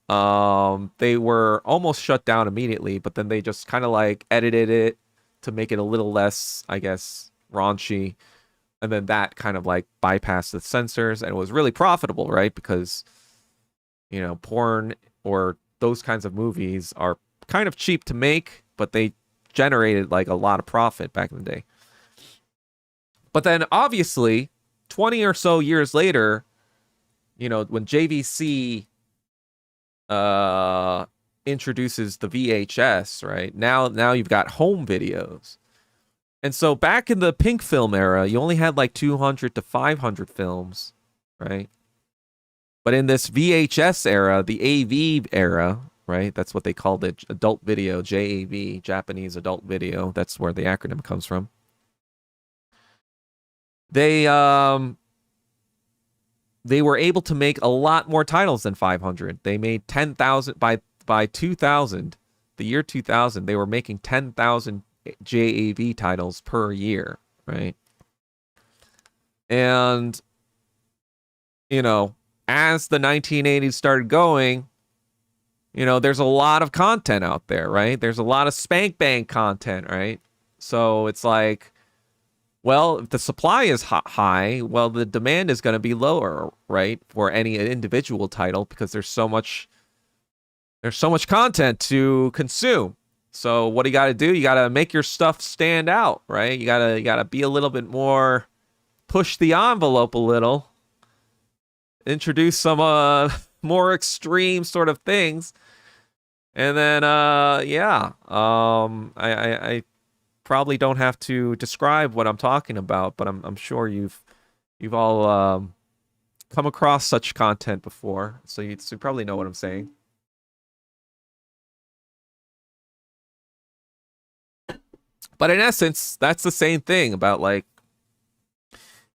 They were almost shut down immediately, but then they just kind of like edited it to make it a little less, I guess, raunchy. And then that kind of like bypassed the censors, and it was really profitable, right? Because, porn or those kinds of movies are kind of cheap to make, but they generated like a lot of profit back in the day. But then obviously 20 or so years later, when JVC introduces the VHS, right? Now you've got home videos. And so back in the pink film era, you only had like 200 to 500 films, right? But in this VHS era, the AV era, right? That's what they called it, adult video, JAV, Japanese adult video. That's where the acronym comes from. They were able to make a lot more titles than 500. They made 10,000 by 2000, the year 2000. They were making 10,000 JAV titles per year, right? And as the 1980s started going, there's a lot of content out there, right? There's a lot of spank bang content, right? So it's like, well, if the supply is high, well, the demand is going to be lower, right? For any individual title, because there's so much content to consume. So what do you got to do? You got to make your stuff stand out, right? You got to be a little bit more, push the envelope a little, introduce some more extreme sort of things. And then I probably don't have to describe what I'm talking about, but I'm sure you've all come across such content before, so you probably know what I'm saying. But in essence, that's the same thing about like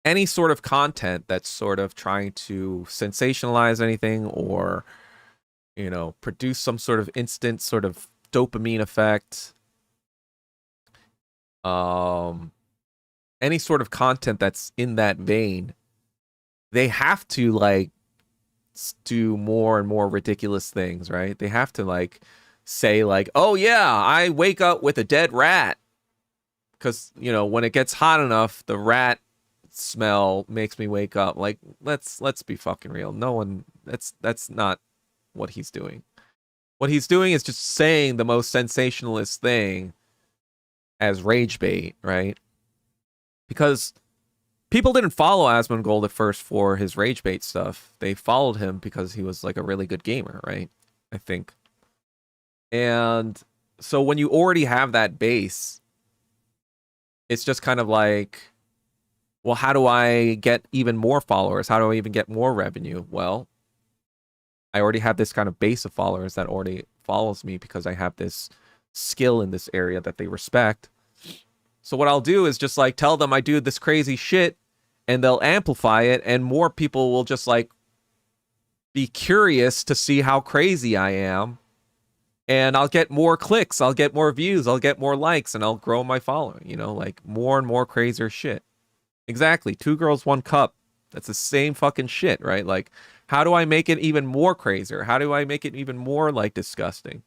any sort of content that's sort of trying to sensationalize anything, or produce some sort of instant sort of dopamine effect. Any sort of content that's in that vein, they have to like do more and more ridiculous things, right? They have to like say like, oh yeah, I wake up with a dead rat, because when it gets hot enough, the rat smell makes me wake up. Like, let's be fucking real. No one, that's not what he's doing. What he's doing is just saying the most sensationalist thing as rage bait, right? Because people didn't follow Asmongold at first for his rage bait stuff. They followed him because he was like a really good gamer, right? I think. And so when you already have that base, it's just kind of like, well, how do I get even more followers? How do I even get more revenue? Well, I already have this kind of base of followers that already follows me because I have this skill in this area that they respect. So what I'll do is just like tell them I do this crazy shit, and they'll amplify it, and more people will just like be curious to see how crazy I am. And I'll get more clicks, I'll get more views, I'll get more likes, and I'll grow my following, like more and more crazier shit. Exactly. 2 girls, 1 cup. That's the same fucking shit, right? Like, how do I make it even more crazier? How do I make it even more like disgusting?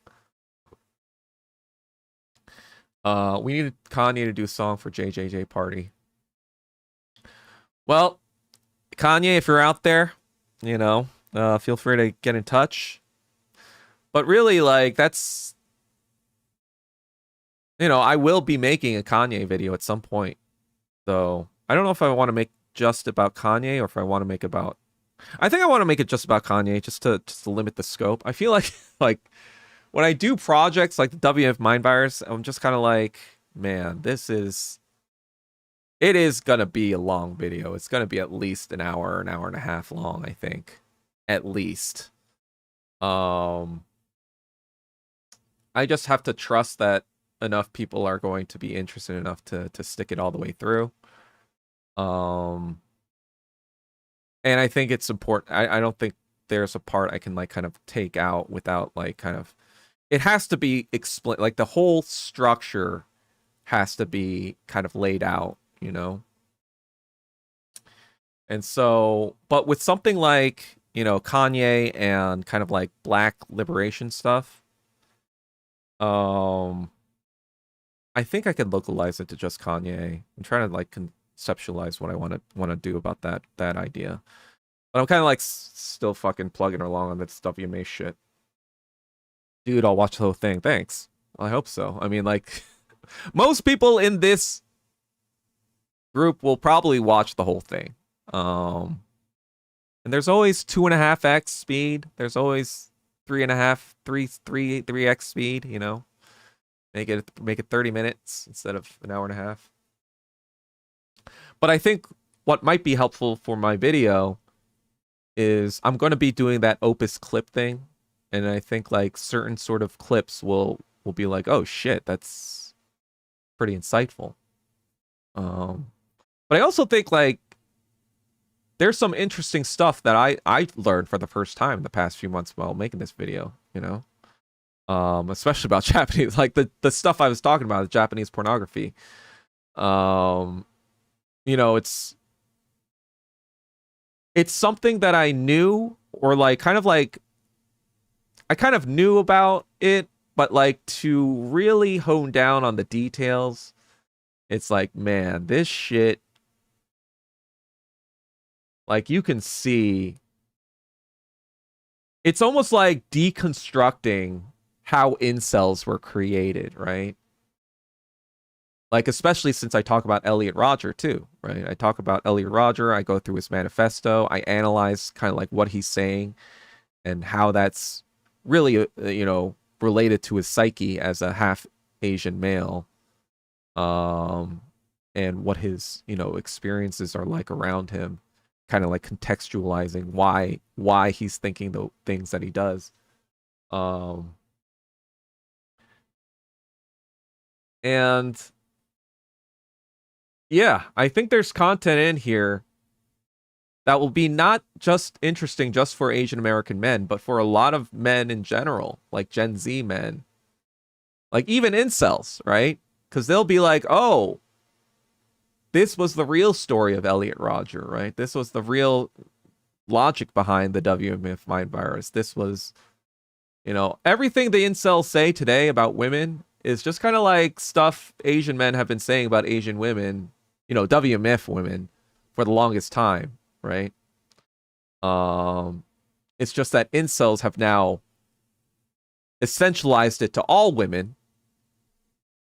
We need Kanye to do a song for JJJ Party. Well, Kanye, if you're out there, feel free to get in touch. But really, like, that's, I will be making a Kanye video at some point. So I don't know if I want to make just about Kanye or if I want to make about, I think I want to make it just about Kanye, just to limit the scope. I feel like like when I do projects like the WF Mind Virus, I'm just kind of like, man, it is gonna be a long video. It's gonna be at least an hour and a half long, I think, at least. I just have to trust that enough people are going to be interested enough to stick it all the way through. And I think it's important. I don't think there's a part I can like kind of take out without like kind of, it has to be explained, like the whole structure has to be kind of laid out, you know? And so, but with something like, you know, Kanye and kind of like black liberation stuff, um, I think I could localize it to just Kanye. I'm trying to like conceptualize what I want to do about that idea. But I'm kind of like still fucking plugging along on this WMA shit. Dude, I'll watch the whole thing. Thanks. I hope so. I mean, like, most people in this group will probably watch the whole thing. And there's always 2.5x speed. There's always 3x speed, you know? Make it 30 minutes instead of an hour and a half. But I think what might be helpful for my video is I'm going to be doing that Opus clip thing. And I think like certain sort of clips will be like, oh shit, that's pretty insightful. But I also think like there's some interesting stuff that I learned for the first time in the past few months while making this video, you know? Especially about Japanese, like the stuff I was talking about, the Japanese pornography. You know, it's something that I knew, or like kind of like I kind of knew about it, but like to really hone down on the details, it's like, man, this shit, like you can see, it's almost like deconstructing how incels were created, right? Like, especially since I talk about Elliot Rodger too, right? I talk about Elliot Rodger, I go through his manifesto, I analyze kind of like what he's saying and how that's really, you know, related to his psyche as a half Asian male, and what his, you know, experiences are like around him, kind of like contextualizing why he's thinking the things that he does. And yeah, I think there's content in here that will be not just interesting just for Asian American men, but for a lot of men in general, like Gen Z men, like even incels, right? Because they'll be like, oh, this was the real story of Elliot Rodger, right? This was the real logic behind the WMF mind virus. This was, you know, everything the incels say today about women is just kind of like stuff Asian men have been saying about Asian women, you know, WMF women for the longest time, right? It's just that incels have now essentialized it to all women,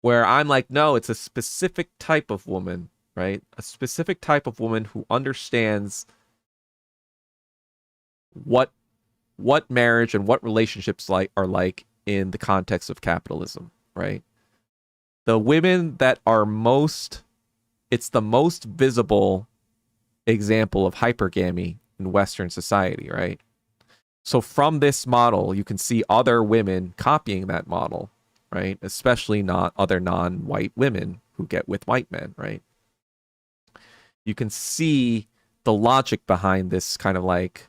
where I'm like, no, it's a specific type of woman, right? A specific type of woman who understands what marriage and what relationships are like in the context of capitalism, right? The women that are it's the most visible example of hypergamy in Western society, right? So from this model, you can see other women copying that model, right? Especially not other non-white women who get with white men, right? You can see the logic behind this kind of like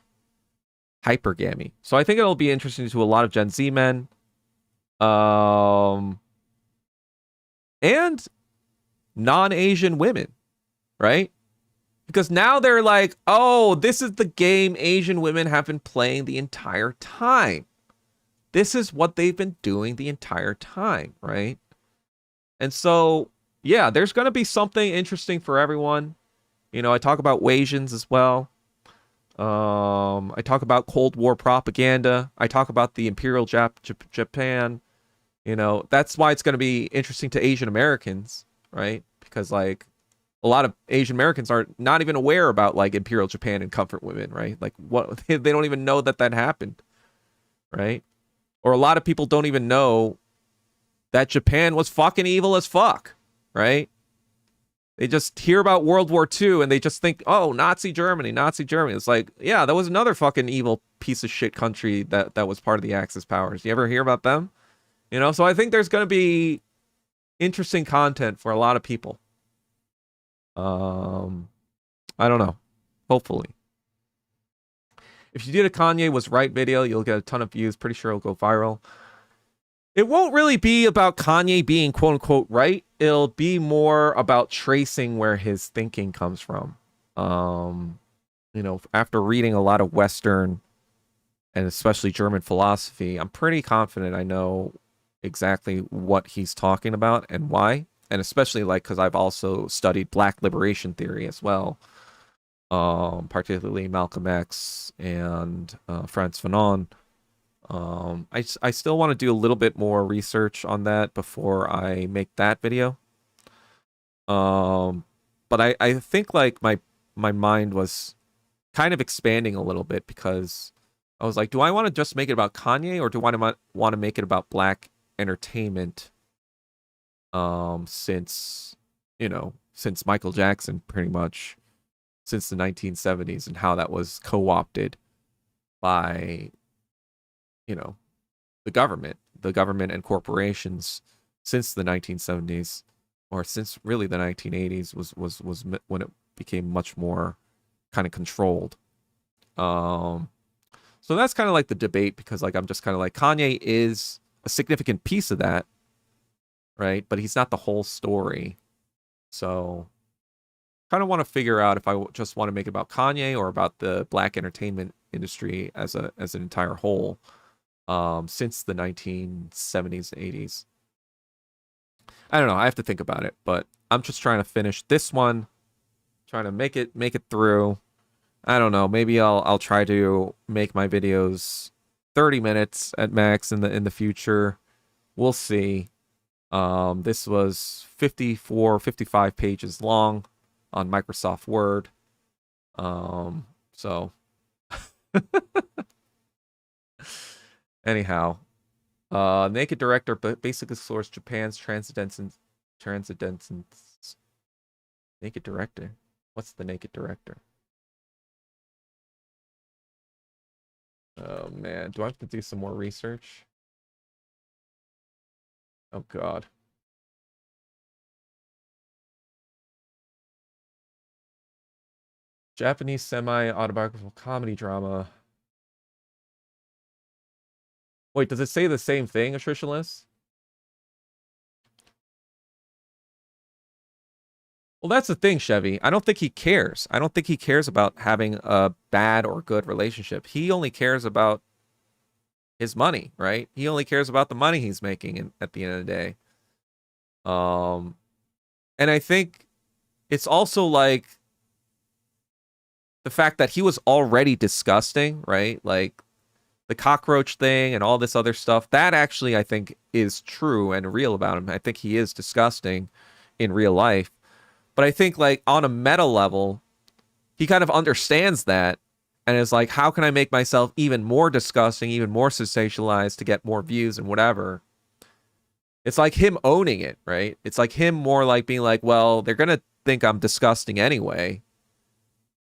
hypergamy. So I think it'll be interesting to a lot of Gen Z men. And non-Asian women, right? Because now they're like, oh, this is the game Asian women have been playing the entire time. This is what they've been doing the entire time, right? And so, yeah, there's going to be something interesting for everyone. You know, I talk about Asians as well. I talk about Cold War propaganda. I talk about the Imperial Japan. You know, that's why it's going to be interesting to Asian Americans, right? Because, like, a lot of Asian Americans are not even aware about like Imperial Japan and comfort women, right? Like what they don't even know that happened, right? Or a lot of people don't even know that Japan was fucking evil as fuck, right? They just hear about World War II and they just think, oh, Nazi Germany. It's like, yeah, that was another fucking evil piece of shit country that was part of the Axis powers. You ever hear about them? You know, so I think there's going to be interesting content for a lot of people. I don't know. Hopefully. If you did a Kanye was right video, you'll get a ton of views. Pretty sure it'll go viral. It won't really be about Kanye being quote unquote right. It'll be more about tracing where his thinking comes from. Um, After reading a lot of Western and especially German philosophy, I'm pretty confident I know exactly what he's talking about and why. And especially like because I've also studied Black liberation theory as well, particularly Malcolm X and Frantz Fanon. I still want to do a little bit more research on that before I make that video. Um, but I think like my mind was kind of expanding a little bit because I was like, do I want to just make it about Kanye or do I want to make it about Black entertainment? Since since Michael Jackson, pretty much since the 1970s, and how that was co-opted by you know the government and corporations since the 1970s, or since really the 1980s was when it became much more kind of controlled. Um, so that's kind of like the debate because like I'm just kind of like Kanye is a significant piece of that, right? But he's not the whole story. So kind of want to figure out if I just want to make it about Kanye or about the Black entertainment industry as an entire whole. Since the 1970s, 80s. I don't know. I have to think about it, but I'm just trying to finish this one, trying to make it through. I don't know. Maybe I'll try to make my videos 30 minutes at max in the future. We'll see. This was 54, 55 pages long on Microsoft Word. So anyhow, Naked Director basically explores Japan's transcendence. Naked Director. What's the Naked Director? Oh man, do I have to do some more research? Oh god. Japanese semi-autobiographical comedy drama. Wait, does it say the same thing, Attritionless? Well, that's the thing, Chevy. I don't think he cares. I don't think he cares about having a bad or good relationship. He only cares about his money, right? He only cares about the money he's making at the end of the day. Um, and I think it's also like the fact that he was already disgusting, right? Like the cockroach thing and all this other stuff. That actually, I think, is true and real about him. I think he is disgusting in real life. But I think, like, on a meta level, he kind of understands that and is like, how can I make myself even more disgusting, even more sensationalized to get more views and whatever? It's like him owning it, right? It's like him more like being like, well, they're going to think I'm disgusting anyway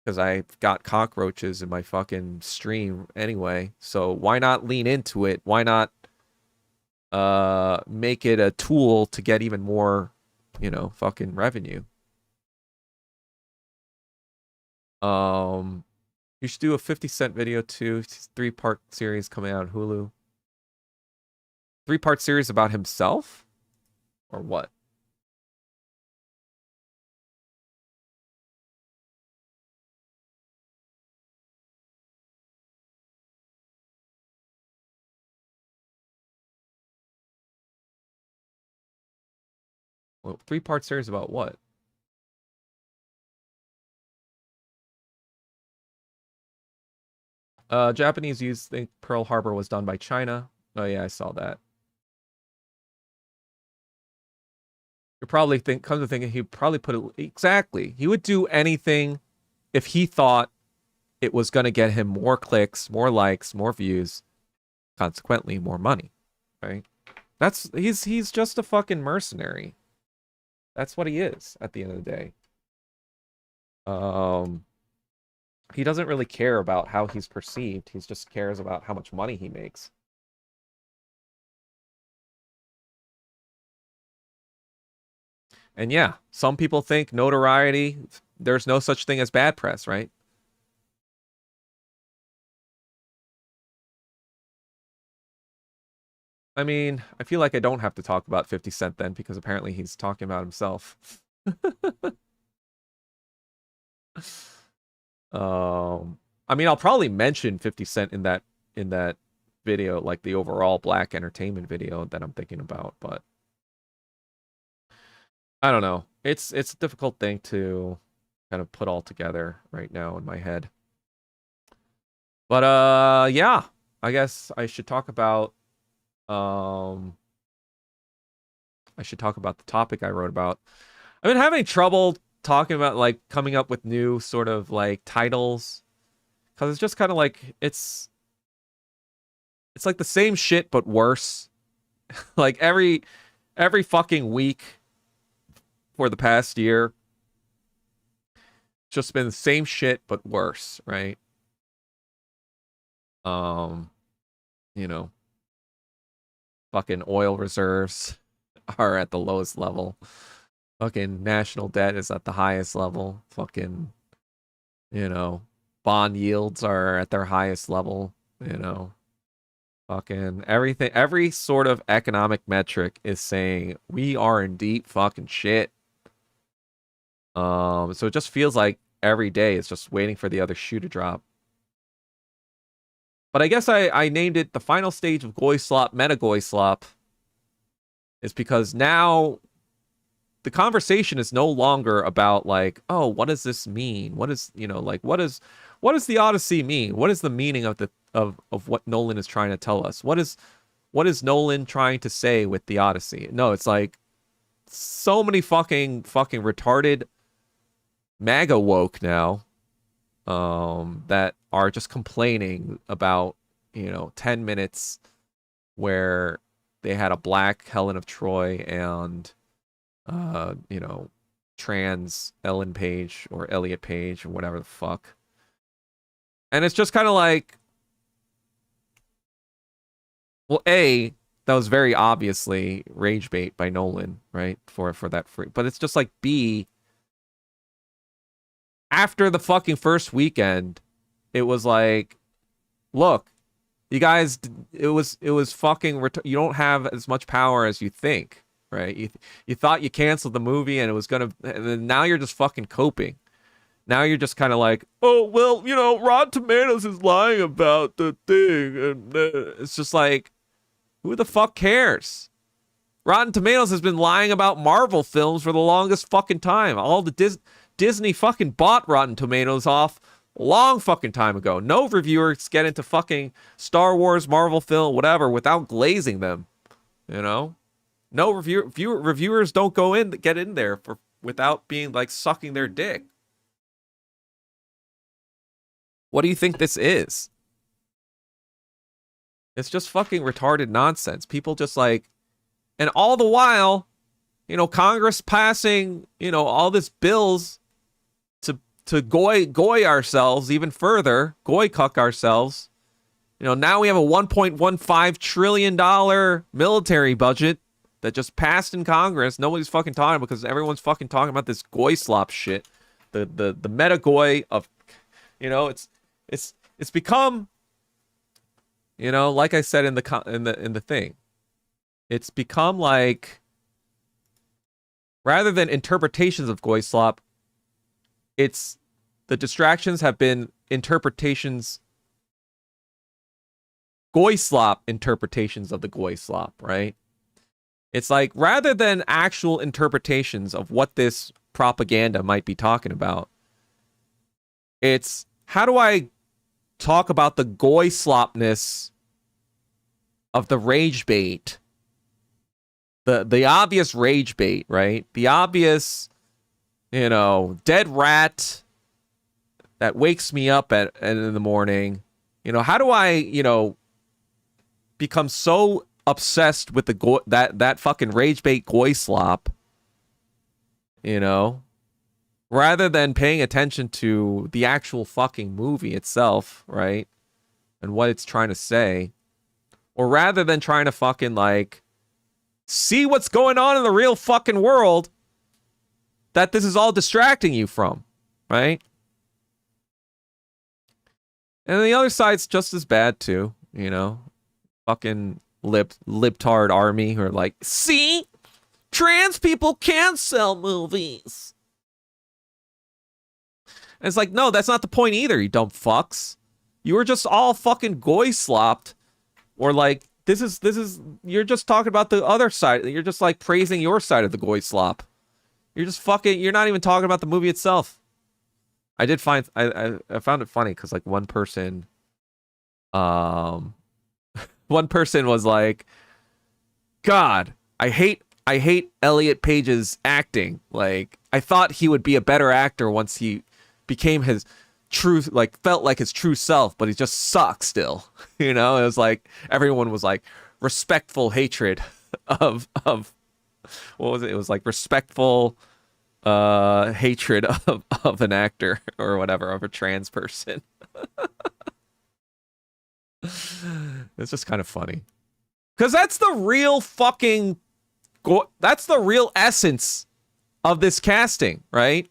because I've got cockroaches in my fucking stream anyway. So why not lean into it? Why not make it a tool to get even more, fucking revenue? You should do a 50 Cent video too. 3-part series coming out on Hulu. 3-part series about himself? Or what? Well, 3-part series about what? Japanese youths think Pearl Harbor was done by China. Oh yeah, I saw that. You probably come to think, he'd probably put it exactly. He would do anything if he thought it was going to get him more clicks, more likes, more views, consequently more money, right? He's just a fucking mercenary. That's what he is at the end of the day. Um, he doesn't really care about how he's perceived. He just cares about how much money he makes. And yeah, some people think notoriety, there's no such thing as bad press, right? I mean, I feel like I don't have to talk about 50 Cent then because apparently he's talking about himself. I mean, I'll probably mention 50 Cent in that video, like the overall black entertainment video that I'm thinking about, but I don't know. It's a difficult thing to kind of put all together right now in my head. But yeah, I guess um I should talk about the topic I wrote about. I've been having trouble talking about like coming up with new sort of like titles because it's just kind of like it's like the same shit but worse. Like every fucking week for the past year, just been the same shit but worse, right? Um, you know, fucking oil reserves are at the lowest level. Fucking national debt is at the highest level. Fucking, you know, bond yields are at their highest level, you know. Fucking everything, every sort of economic metric is saying we are in deep fucking shit. So it just feels like every day is just waiting for the other shoe to drop. But I guess I named it the final stage of Goyslop, meta Goyslop, is because now the conversation is no longer about like, oh, what does this mean? What is, you know, like what does the Odyssey mean? What is the meaning of the of what Nolan is trying to tell us? What is Nolan trying to say with the Odyssey? No, it's like so many fucking retarded MAGA woke now that are just complaining about, you know, 10 minutes where they had a black Helen of Troy and you know, trans Ellen Page or Elliot Page or whatever the fuck. And it's just kind of like, well, A, that was very obviously rage bait by Nolan, right? For that free. But it's just like B, after the fucking first weekend, it was like, look, you guys, it was fucking, you don't have as much power as you think, right? You thought you canceled the movie and it was gonna, and then now you're just fucking coping. Now you're just kind of like, oh, well, you know, Rotten Tomatoes is lying about the thing. And it's just like, who the fuck cares? Rotten Tomatoes has been lying about Marvel films for the longest fucking time. All the Disney fucking bought Rotten Tomatoes off long fucking time ago. No reviewers get into fucking Star Wars, Marvel film, whatever, without glazing them. You know? No reviewers don't get in there without being like sucking their dick. What do you think this is? It's just fucking retarded nonsense. People just like, and all the while, you know, Congress passing, you know, all this bills to goy ourselves even further, goy cuck ourselves. You know, now we have a $1.15 trillion military budget that just passed in Congress. Nobody's fucking talking because everyone's fucking talking about this Goyslop shit. The meta goy of, you know, it's become, you know, like I said in the thing, it's become like, rather than interpretations of Goyslop, it's the distractions have been interpretations, Goyslop interpretations of the Goyslop, right? It's like, rather than actual interpretations of what this propaganda might be talking about, it's how do I talk about the Goyslopness of the rage bait, the obvious rage bait, right? The obvious, you know, dead rat that wakes me up in the morning. You know, how do I, you know, become so obsessed with that fucking rage bait Goyslop, you know, rather than paying attention to the actual fucking movie itself, right? And what it's trying to say. Or rather than trying to fucking like see what's going on in the real fucking world that this is all distracting you from, right? And the other side's just as bad too, you know. Fucking libtard army who are like, see, trans people can sell movies. And it's like, no, that's not the point either, you dumb fucks. You were just all fucking goy-slopped, or like, this is, you're just talking about the other side. You're just like praising your side of the goy-slop. You're just fucking, you're not even talking about the movie itself. I did find, I found it funny because like one person was like, God, I hate Elliot Page's acting. Like, I thought he would be a better actor once he became his true, like, felt like his true self, but he just sucks still. You know, it was like everyone was like respectful hatred of what was it? It was like respectful hatred of an actor or whatever, of a trans person. It's just kind of funny. Because that's the real fucking, that's the real essence of this casting, right?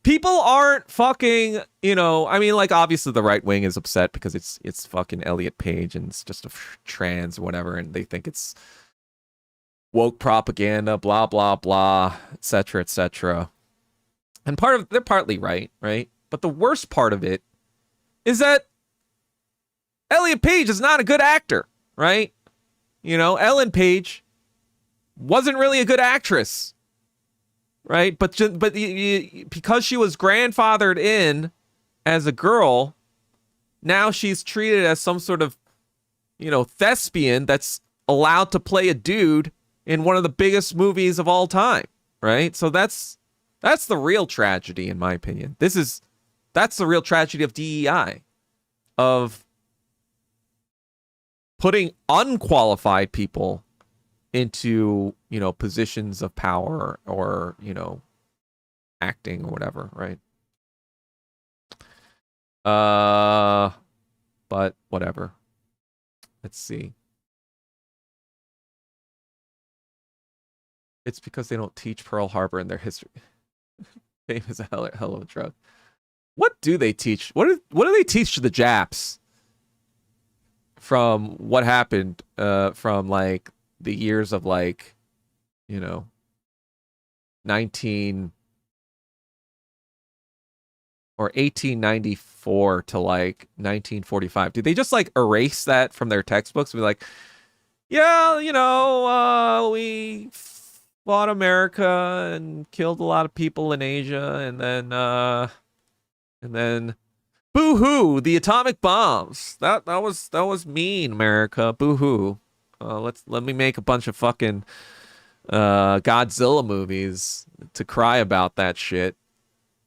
People aren't fucking, you know, I mean, like, obviously the right wing is upset because it's fucking Elliot Page and it's just a trans or whatever, and they think it's woke propaganda, blah, blah, blah, etc., etc. And they're partly right? But the worst part of it is that Elliot Page is not a good actor, right? You know, Ellen Page wasn't really a good actress, right? But because she was grandfathered in as a girl, now she's treated as some sort of, you know, thespian that's allowed to play a dude in one of the biggest movies of all time, right? So that's the real tragedy, in my opinion. That's the real tragedy of DEI, of putting unqualified people into, you know, positions of power or, you know, acting or whatever, right? But whatever. Let's see. It's because they don't teach Pearl Harbor in their history. Fame is a hell of a drug. What do they teach? What do they teach to the Japs from what happened from like the years of like, you know, 1894 to like 1945? Did they just like erase that from their textbooks and be like, yeah, you know, we fought America and killed a lot of people in Asia, and then boo-hoo, the atomic bombs. That was mean, America. Boo-hoo. Let me make a bunch of fucking Godzilla movies to cry about that shit.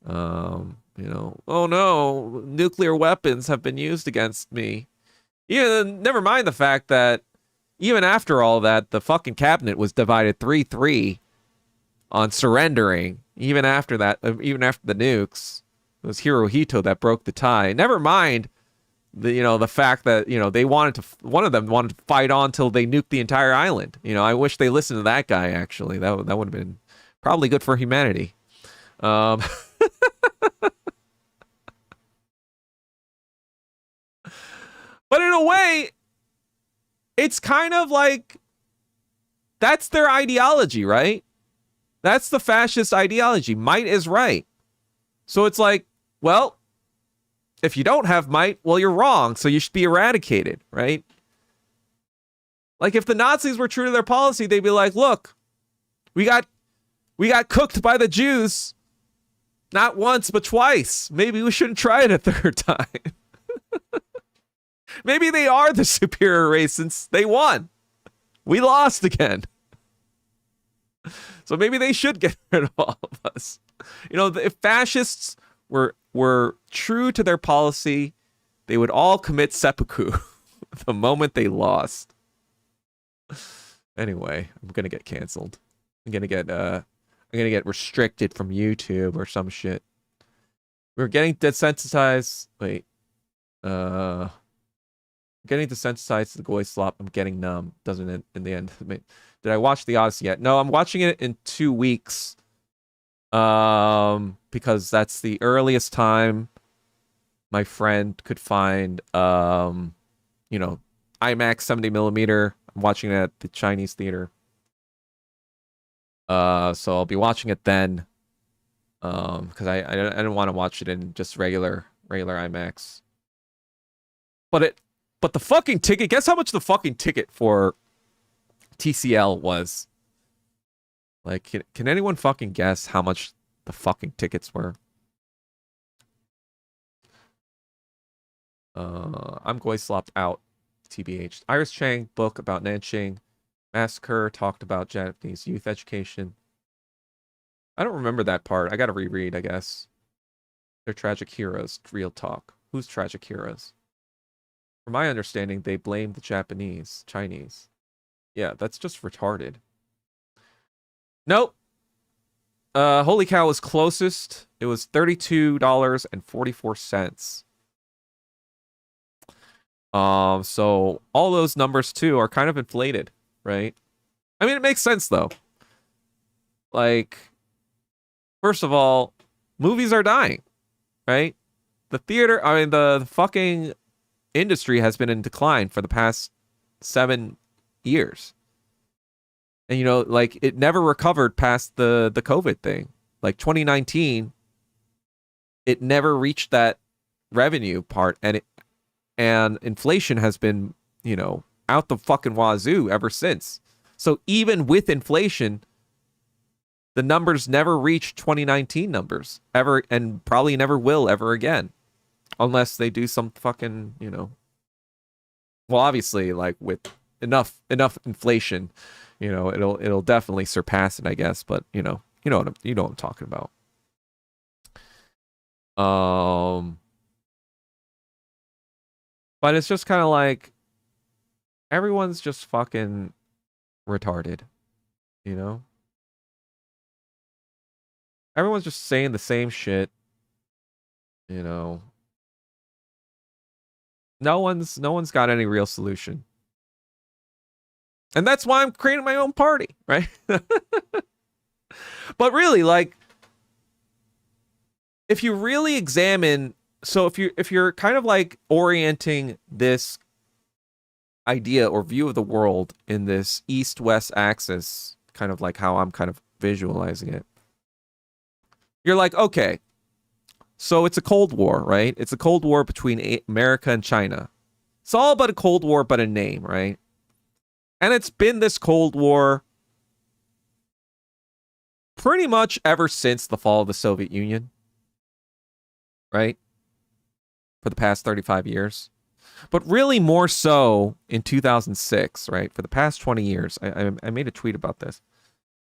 You know, oh no, nuclear weapons have been used against me. Yeah, never mind the fact that even after all that, the fucking cabinet was divided 3-3 on surrendering. Even after that, even after the nukes, it was Hirohito that broke the tie. Never mind the fact that, you know, one of them wanted to fight on till they nuked the entire island. You know, I wish they listened to that guy, actually. That would have been probably good for humanity. But in a way, it's kind of like that's their ideology, right? That's the fascist ideology. Might is right. So it's like, well, if you don't have might, well, you're wrong, so you should be eradicated, right? Like, if the Nazis were true to their policy, they'd be like, look, we got cooked by the Jews not once, but twice. Maybe we shouldn't try it a third time. Maybe they are the superior race since they won. We lost again. So maybe they should get rid of all of us. You know, if fascists were true to their policy, they would all commit seppuku the moment they lost. Anyway, I'm gonna get canceled. I'm gonna get restricted from YouTube or some shit. We're getting desensitized. Wait. Getting desensitized to the Goyslop. I'm getting numb. Doesn't it in the end? Did I watch The Odyssey yet? No, I'm watching it in 2 weeks. Because that's the earliest time my friend could find, you know, IMAX 70mm I'm watching it at the Chinese theater. So I'll be watching it then. Because I didn't want to watch it in just regular IMAX. But the fucking ticket. Guess how much the fucking ticket for TCL was? Like, can anyone fucking guess how much the fucking tickets were? I'm Goyslop out. TBH. Iris Chang book about Nanjing massacre talked about Japanese youth education. I don't remember that part. I gotta reread, I guess. They're tragic heroes. Real talk. Who's tragic heroes? From my understanding, they blame the Chinese. Yeah, that's just retarded. Nope. Holy Cow was closest. It was $32.44. So all those numbers too are kind of inflated, right? I mean, it makes sense though. Like, first of all, movies are dying, right? The fucking industry has been in decline for the past 7 years. And, you know, like, it never recovered past the COVID thing. Like, 2019, it never reached that revenue part. And inflation has been, you know, out the fucking wazoo ever since. So even with inflation, the numbers never reached 2019 numbers ever, and probably never will ever again, unless they do some fucking, you know. Well, obviously, like with enough inflation, you know, it'll definitely surpass it, I guess. But you know what I'm talking about. But it's just kind of like everyone's just fucking retarded, you know? Everyone's just saying the same shit, you know. No one's got any real solution. And that's why I'm creating my own party, right? But really, like, if you really examine, so if you're kind of like orienting this idea or view of the world in this east-west axis, kind of like how I'm kind of visualizing it, you're like, okay, so it's a Cold War, right? It's a Cold War between America and China. It's all but a Cold War, but a name, right? And it's been this Cold War pretty much ever since the fall of the Soviet Union, right? For the past 35 years. But really more so in 2006, right? For the past 20 years. I made a tweet about this.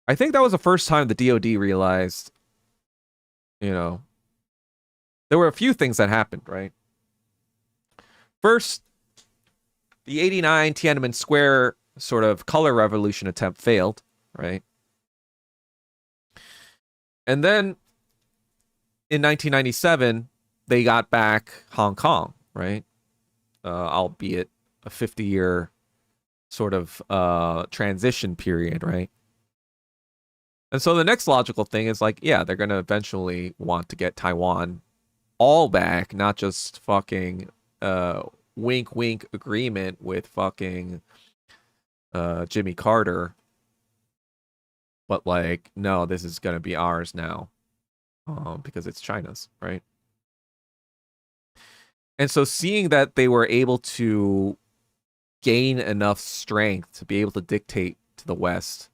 I think that was the first time the DOD realized, you know, there were a few things that happened, right? First, the 89 Tiananmen Square sort of color revolution attempt failed, right? And then in 1997, they got back Hong Kong, right? Albeit a 50-year sort of transition period, right? And so the next logical thing is like, yeah, they're going to eventually want to get Taiwan all back, not just fucking wink wink agreement with fucking Jimmy Carter, but like, no, this is going to be ours now because it's China's, right? And so seeing that they were able to gain enough strength to be able to dictate to the West,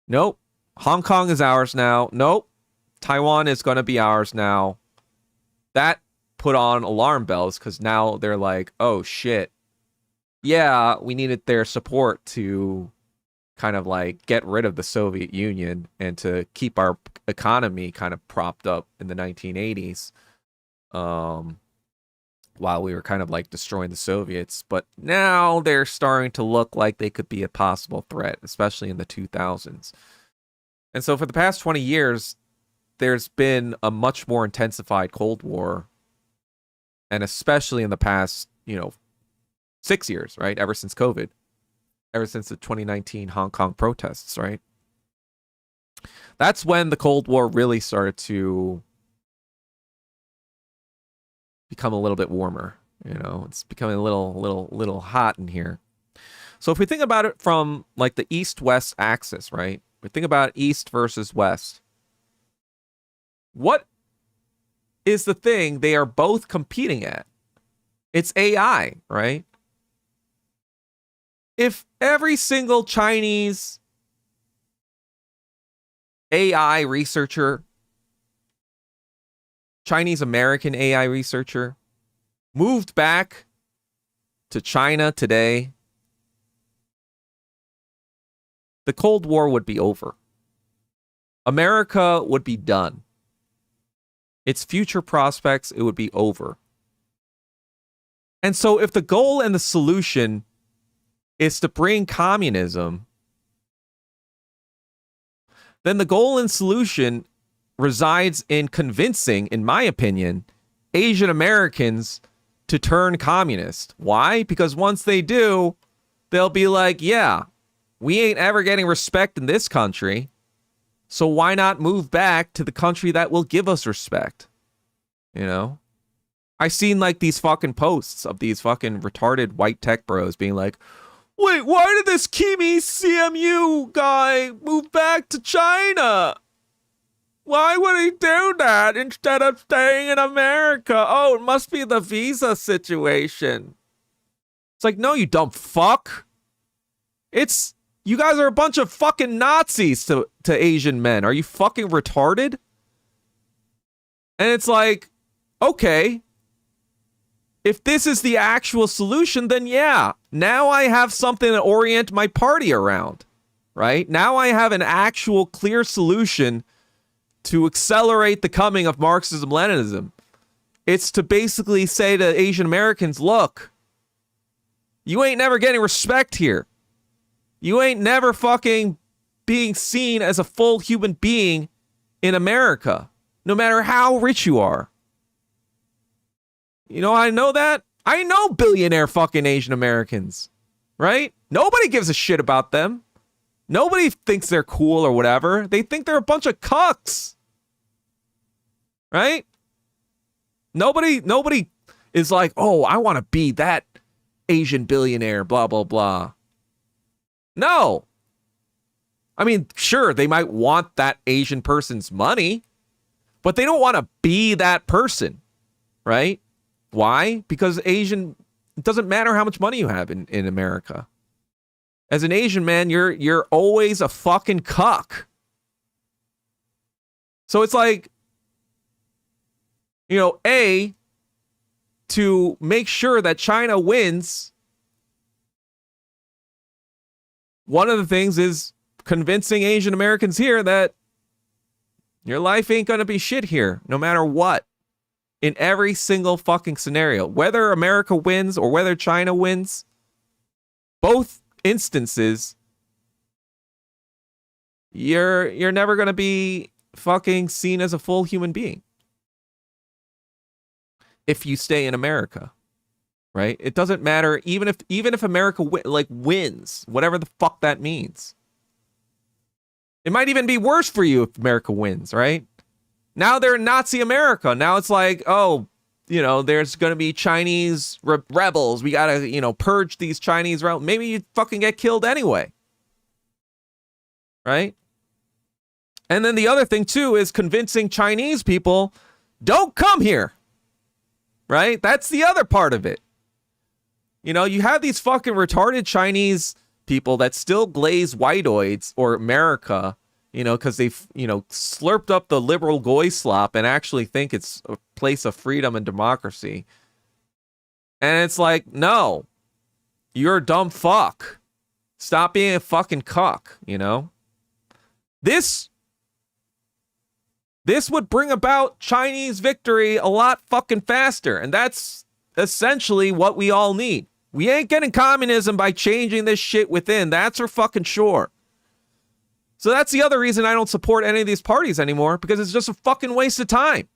nope, Hong Kong is ours now. Nope, Taiwan is going to be ours now. That put on alarm bells because now they're like, oh shit, yeah, we needed their support to kind of like get rid of the Soviet Union and to keep our economy kind of propped up in the 1980s. While we were kind of like destroying the Soviets, but now they're starting to look like they could be a possible threat, especially in the 2000s. And so for the past 20 years, there's been a much more intensified Cold War, and especially in the past, 6 years, right? Ever since COVID, ever since the 2019 Hong Kong protests, right? That's when the Cold War really started to become a little bit warmer. It's becoming a little hot in here. So if we think about it from like the east-west axis, right? We think about east versus west. What is the thing they are both competing at? It's AI, right? If every single Chinese AI researcher, Chinese American AI researcher, moved back to China today, the Cold War would be over. America would be done. Its future prospects, it would be over. And so if the goal and the solution is to bring communism, then the goal and solution resides in convincing, in my opinion, Asian Americans to turn communist. Why? Because once they do, they'll be like, yeah, we ain't ever getting respect in this country, so why not move back to the country that will give us respect? You know? I seen like these fucking posts of these fucking retarded white tech bros being like, wait, why did this Kimi CMU guy move back to China? Why would he do that instead of staying in America? Oh, it must be the visa situation. It's like, no, you dumb fuck. It's, you guys are a bunch of fucking Nazis to Asian men. Are you fucking retarded? And it's like, okay, if this is the actual solution, then yeah, now I have something to orient my party around, right? Now I have an actual clear solution to accelerate the coming of Marxism-Leninism. It's to basically say to Asian Americans, look, you ain't never getting respect here. You ain't never fucking being seen as a full human being in America, no matter how rich you are. You know, I know that. I know billionaire fucking Asian Americans, right? Nobody gives a shit about them. Nobody thinks they're cool or whatever. They think they're a bunch of cucks, right? Nobody is like, oh, I want to be that Asian billionaire, blah, blah, blah. No. I mean, sure, they might want that Asian person's money, but they don't want to be that person, right? Why? Because Asian, it doesn't matter how much money you have in America. As an Asian man, you're always a fucking cuck. So it's like, you know, to make sure that China wins, one of the things is convincing Asian Americans here that your life ain't gonna be shit here, no matter what. In every single fucking scenario, whether America wins or whether China wins, both instances, you're never gonna be fucking seen as a full human being if you stay in America, right? It doesn't matter even if America wins, whatever the fuck that means. It might even be worse for you if America wins, right? Now they're Nazi America. Now it's like, oh, you know, there's going to be Chinese rebels. We got to, you know, purge these Chinese rebels. Maybe you fucking get killed anyway. Right? And then the other thing, too, is convincing Chinese people, don't come here. Right? That's the other part of it. You know, you have these fucking retarded Chinese people that still glaze whiteoids or America, you know, because they've, you know, slurped up the liberal Goyslop and actually think it's a place of freedom and democracy. And it's like, no, you're a dumb fuck. Stop being a fucking cuck, you know? This would bring about Chinese victory a lot fucking faster. And that's essentially what we all need. We ain't getting communism by changing this shit within. That's for fucking sure. So that's the other reason I don't support any of these parties anymore, because it's just a fucking waste of time.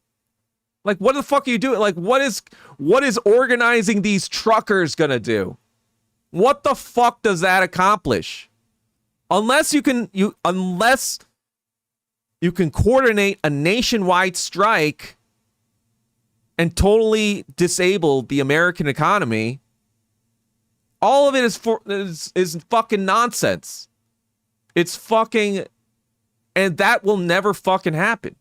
Like, what the fuck are you doing? Like, what is organizing these truckers gonna do? What the fuck does that accomplish? Unless you can coordinate a nationwide strike and totally disable the American economy, All of it is fucking nonsense. It's fucking, and that will never fucking happen.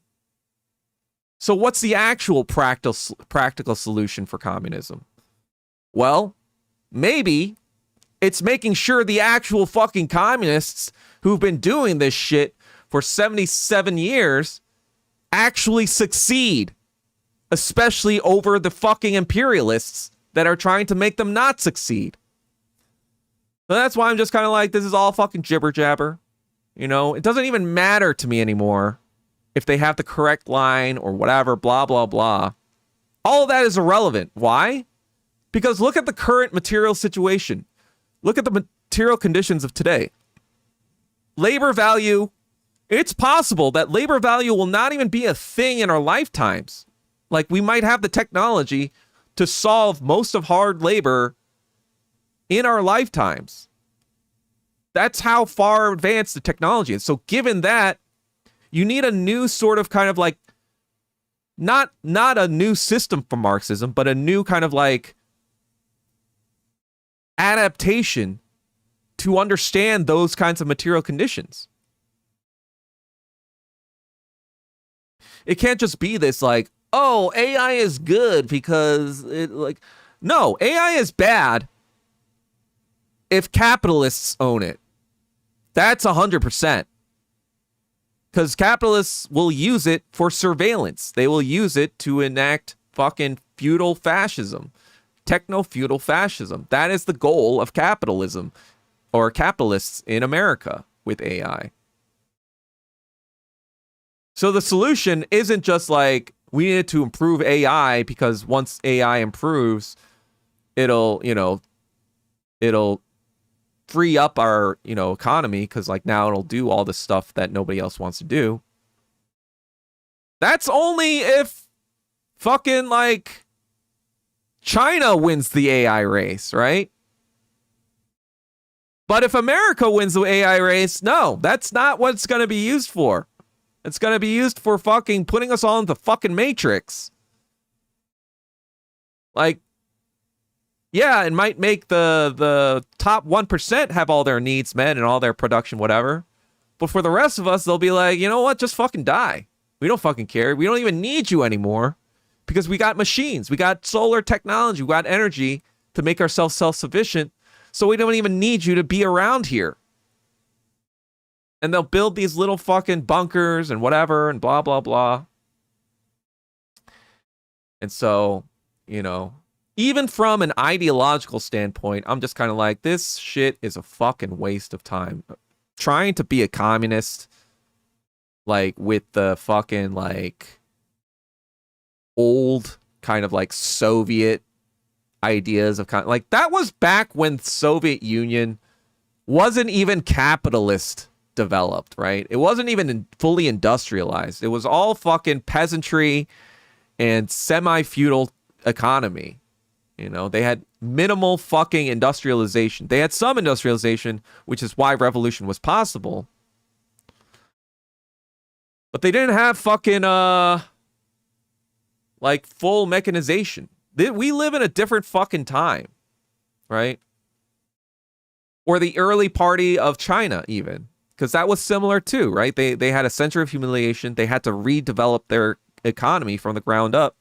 So what's the actual practical solution for communism? Well, maybe it's making sure the actual fucking communists who've been doing this shit for 77 years actually succeed, especially over the fucking imperialists that are trying to make them not succeed. So that's why I'm just kind of like, this is all fucking jibber jabber. You know, it doesn't even matter to me anymore if they have the correct line or whatever, blah, blah, blah. All of that is irrelevant. Why? Because look at the current material situation. Look at the material conditions of today. Labor value, it's possible that labor value will not even be a thing in our lifetimes. Like, we might have the technology to solve most of hard labor in our lifetimes. That's how far advanced the technology is. So given that, you need a new sort of kind of like, not a new system for Marxism, but a new kind of like adaptation to understand those kinds of material conditions. It can't just be this like, oh, AI is good because it like, no, AI is bad if capitalists own it. That's 100%. Because capitalists will use it for surveillance. They will use it to enact fucking feudal fascism, techno-feudal fascism. That is the goal of capitalism, or capitalists in America with AI. So the solution isn't just like, we need to improve AI because once AI improves, it'll free up our, economy, because like now it'll do all the stuff that nobody else wants to do. That's only if fucking like China wins the AI race, right? But if America wins the AI race, no, that's not what it's going to be used for. It's going to be used for fucking putting us all in the fucking matrix. Like, yeah, it might make the top 1% have all their needs met and all their production, whatever. But for the rest of us, they'll be like, you know what? Just fucking die. We don't fucking care. We don't even need you anymore because we got machines. We got solar technology. We got energy to make ourselves self-sufficient. So we don't even need you to be around here. And they'll build these little fucking bunkers and whatever and blah, blah, blah. And so, even from an ideological standpoint, I'm just kind of like, this shit is a fucking waste of time. Trying to be a communist, like, with the fucking, like, old kind of, like, Soviet ideas of kind, like, that was back when Soviet Union wasn't even capitalist developed, right? It wasn't even fully industrialized. It was all fucking peasantry and semi-feudal economy. They had minimal fucking industrialization. They had some industrialization, which is why revolution was possible. But they didn't have fucking, like, full mechanization. We live in a different fucking time, right? Or the early party of China, even. Because that was similar too, right? They had a century of humiliation. They had to redevelop their economy from the ground up.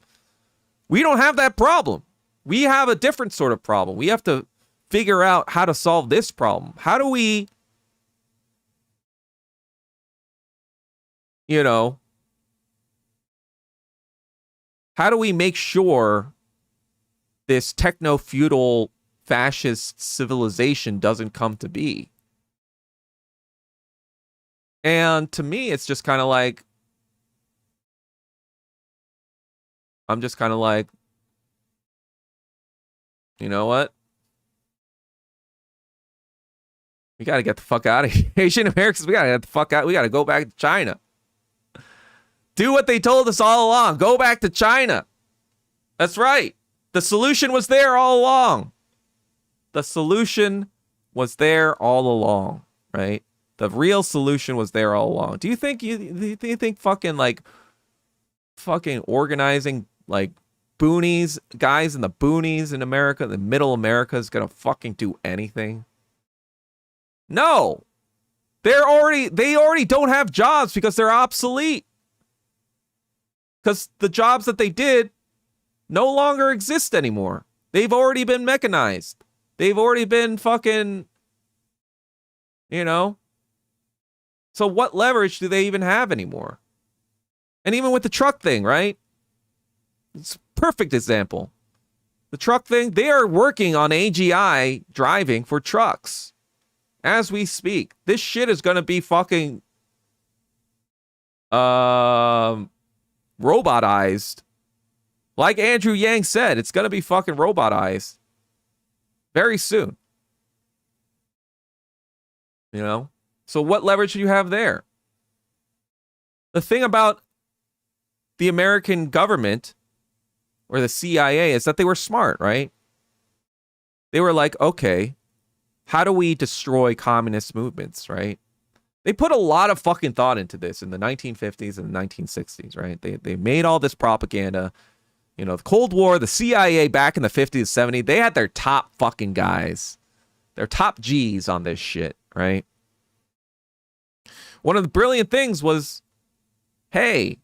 We don't have that problem. We have a different sort of problem. We have to figure out how to solve this problem. How do we, how do we make sure this techno-feudal fascist civilization doesn't come to be? And to me, it's just kind of like, I'm just kind of like, you know what? We got to get the fuck out of here. Asian Americans, we got to get the fuck out. We got to go back to China. Do what they told us all along. Go back to China. That's right. The solution was there all along. The solution was there all along, right? The real solution was there all along. Do you think fucking organizing like boonies, guys in the boonies in America, the middle America is gonna fucking do anything? No. They already don't have jobs because they're obsolete. Because the jobs that they did no longer exist anymore. They've already been mechanized. They've already been fucking, you know. So what leverage do they even have anymore? And even with the truck thing, right? It's a perfect example. The truck thing, they are working on AGI driving for trucks as we speak. This shit is going to be fucking robotized. Like Andrew Yang said, it's going to be fucking robotized very soon. You know? So what leverage do you have there? The thing about the American government or the CIA is that they were smart, right? They were like, okay, how do we destroy communist movements, right? They put a lot of fucking thought into this in the 1950s and the 1960s, right? They made all this propaganda. You know, the Cold War, the CIA back in the 50s, 70s, they had their top fucking guys, their top G's on this shit, right? One of the brilliant things was, hey,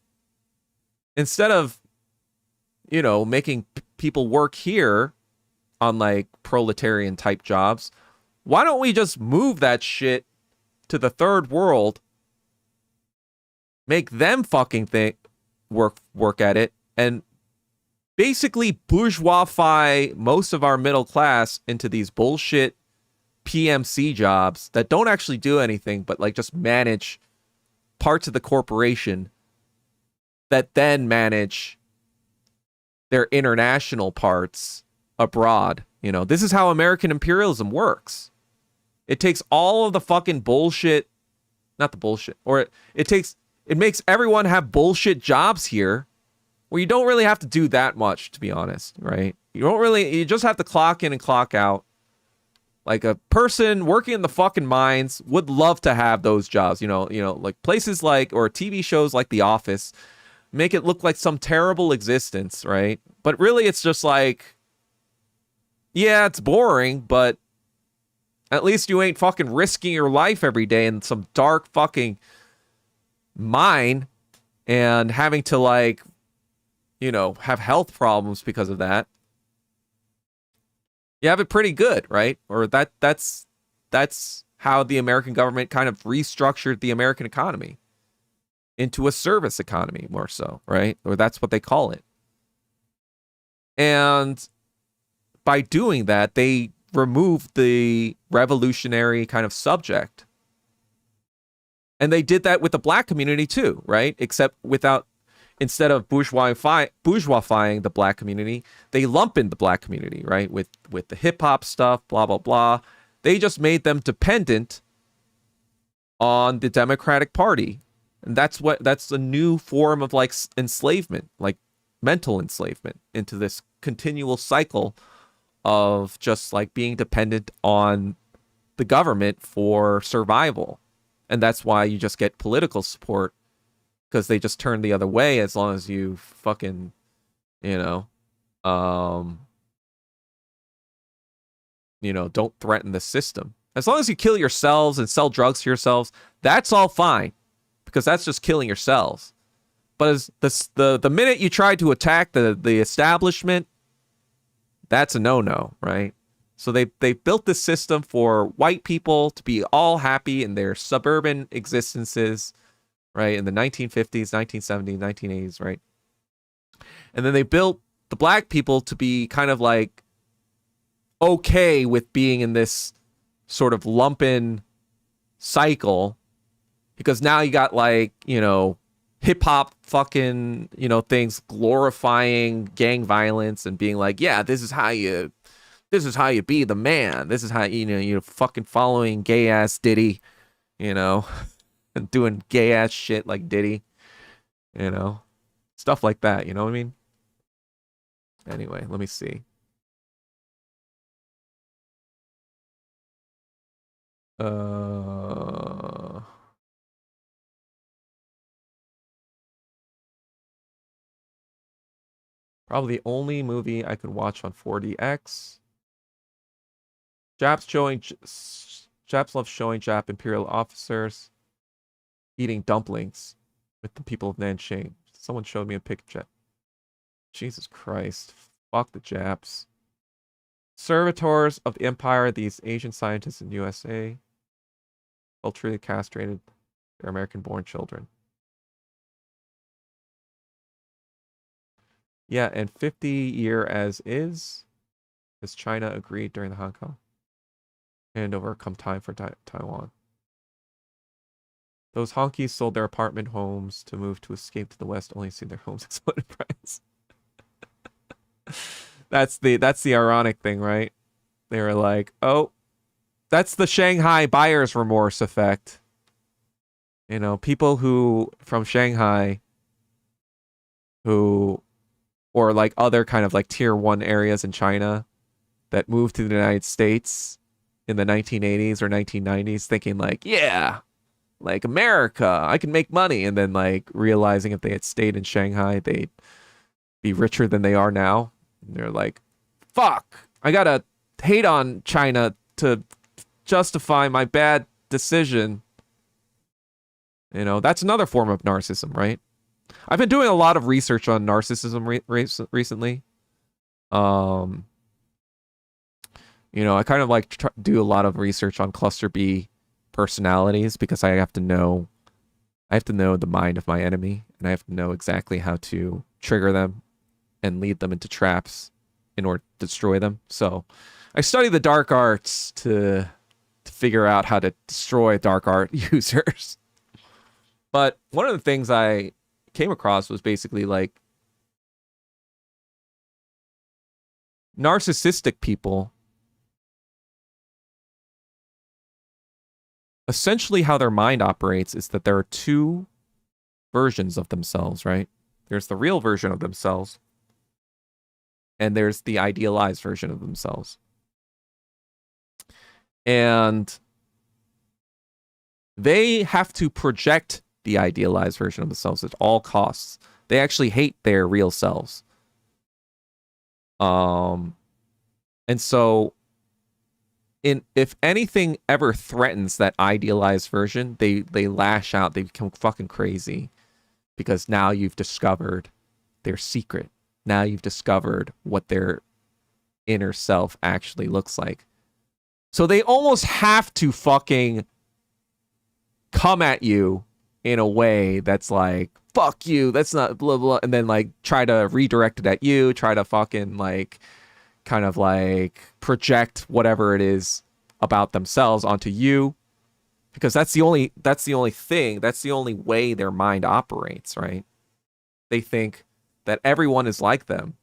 instead of, you know, making people work here on like proletarian type jobs, why don't we just move that shit to the third world, make them fucking work at it, and basically bourgeoisify most of our middle class into these bullshit PMC jobs that don't actually do anything but like just manage parts of the corporation that then manage their international parts abroad. You know, this is how American imperialism works. It takes all of the fucking bullshit, not the bullshit, or it makes everyone have bullshit jobs here where you don't really have to do that much, to be honest, right? You just have to clock in and clock out. Like a person working in the fucking mines would love to have those jobs, you know, like places like, or TV shows like The Office make it look like some terrible existence, right? But really it's just like, yeah, it's boring, but at least you ain't fucking risking your life every day in some dark fucking mine and having to like, you know, have health problems because of that. You have it pretty good, right? Or that's how the American government kind of restructured the American economy into a service economy, more so, right? Or that's what they call it. And by doing that, they removed the revolutionary kind of subject. And they did that with the black community too, right? Except instead of bourgeoisifying the black community, they lump in the black community, right? With the hip hop stuff, blah, blah, blah. They just made them dependent on the Democratic Party. And that's a new form of like enslavement, like mental enslavement into this continual cycle of just like being dependent on the government for survival. And that's why you just get political support, because they just turn the other way as long as you fucking, you know, don't threaten the system. As long as you kill yourselves and sell drugs to yourselves, that's all fine, because that's just killing yourselves. But as the minute you try to attack the establishment, that's a no-no, right? So they built this system for white people to be all happy in their suburban existences, right? In the 1950s, 1970s, 1980s, right? And then they built the black people to be kind of like okay with being in this sort of lumpen cycle, because now you got like, you know, hip hop fucking, you know, things glorifying gang violence and being like, yeah, this is how you be the man. This is how, you know, you're fucking following gay ass Diddy, you know, and doing gay ass shit like Diddy, you know, stuff like that. You know what I mean? Anyway, let me see. Probably the only movie I could watch on 4DX. Japs love showing Jap imperial officers eating dumplings with the people of Nanjing. Someone showed me a picture. Jesus Christ. Fuck the Japs. Servitors of the Empire, these Asian scientists in USA, culturally castrated their American-born children. Yeah, and 50-year as is, as China agreed during the Hong Kong handover come time for Taiwan. Those honkies sold their apartment homes to move to escape to the West, only see their homes explode in price. That's the ironic thing, right? They were like, oh, that's the Shanghai buyer's remorse effect. You know, people who from Shanghai who or like other kind of like tier 1 areas in China that moved to the United States in the 1980s or 1990s thinking like, yeah, like America, I can make money. And then like realizing if they had stayed in Shanghai, they'd be richer than they are now. And they're like, fuck, I gotta hate on China to justify my bad decision. You know, that's another form of narcissism, right? I've been doing a lot of research on narcissism recently. You know, I kind of like do a lot of research on cluster B personalities because I have to know the mind of my enemy, and I have to know exactly how to trigger them and lead them into traps in order to destroy them. So I study the dark arts to figure out how to destroy dark art users. But one of the things I came across was basically like narcissistic people, essentially how their mind operates is that there are two versions of themselves, right? There's the real version of themselves, and there's the idealized version of themselves. And they have to project the idealized version of themselves at all costs. They actually hate their real selves. And so if anything ever threatens that idealized version, they lash out, they become fucking crazy because now you've discovered their secret. Now you've discovered what their inner self actually looks like. So they almost have to fucking come at you in a way that's like, fuck you, that's not blah, blah, and then like try to redirect it at you, try to fucking like kind of like project whatever it is about themselves onto you, because that's the only way their mind operates, right? They think that everyone is like them,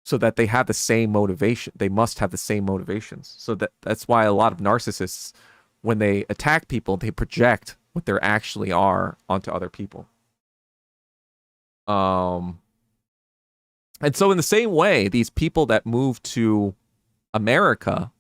so that they have the same motivation. They must have the same motivations. So that's why a lot of narcissists, when they attack people, they project what they actually are onto other people. And so in the same way, these people that move to America,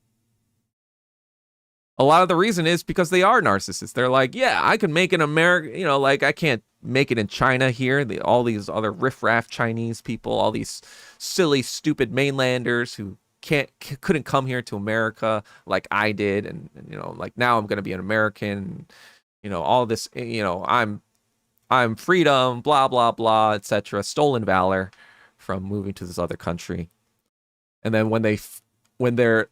a lot of the reason is because they are narcissists. They're like, yeah, I can make it in America, you know, like I can't make it in China here. All these other riffraff Chinese people, all these silly, stupid mainlanders who couldn't come here to America like I did, and you know, like now I'm gonna be an American, you know, all this, you know, I'm freedom, blah blah blah, etc. Stolen valor from moving to this other country, and then when the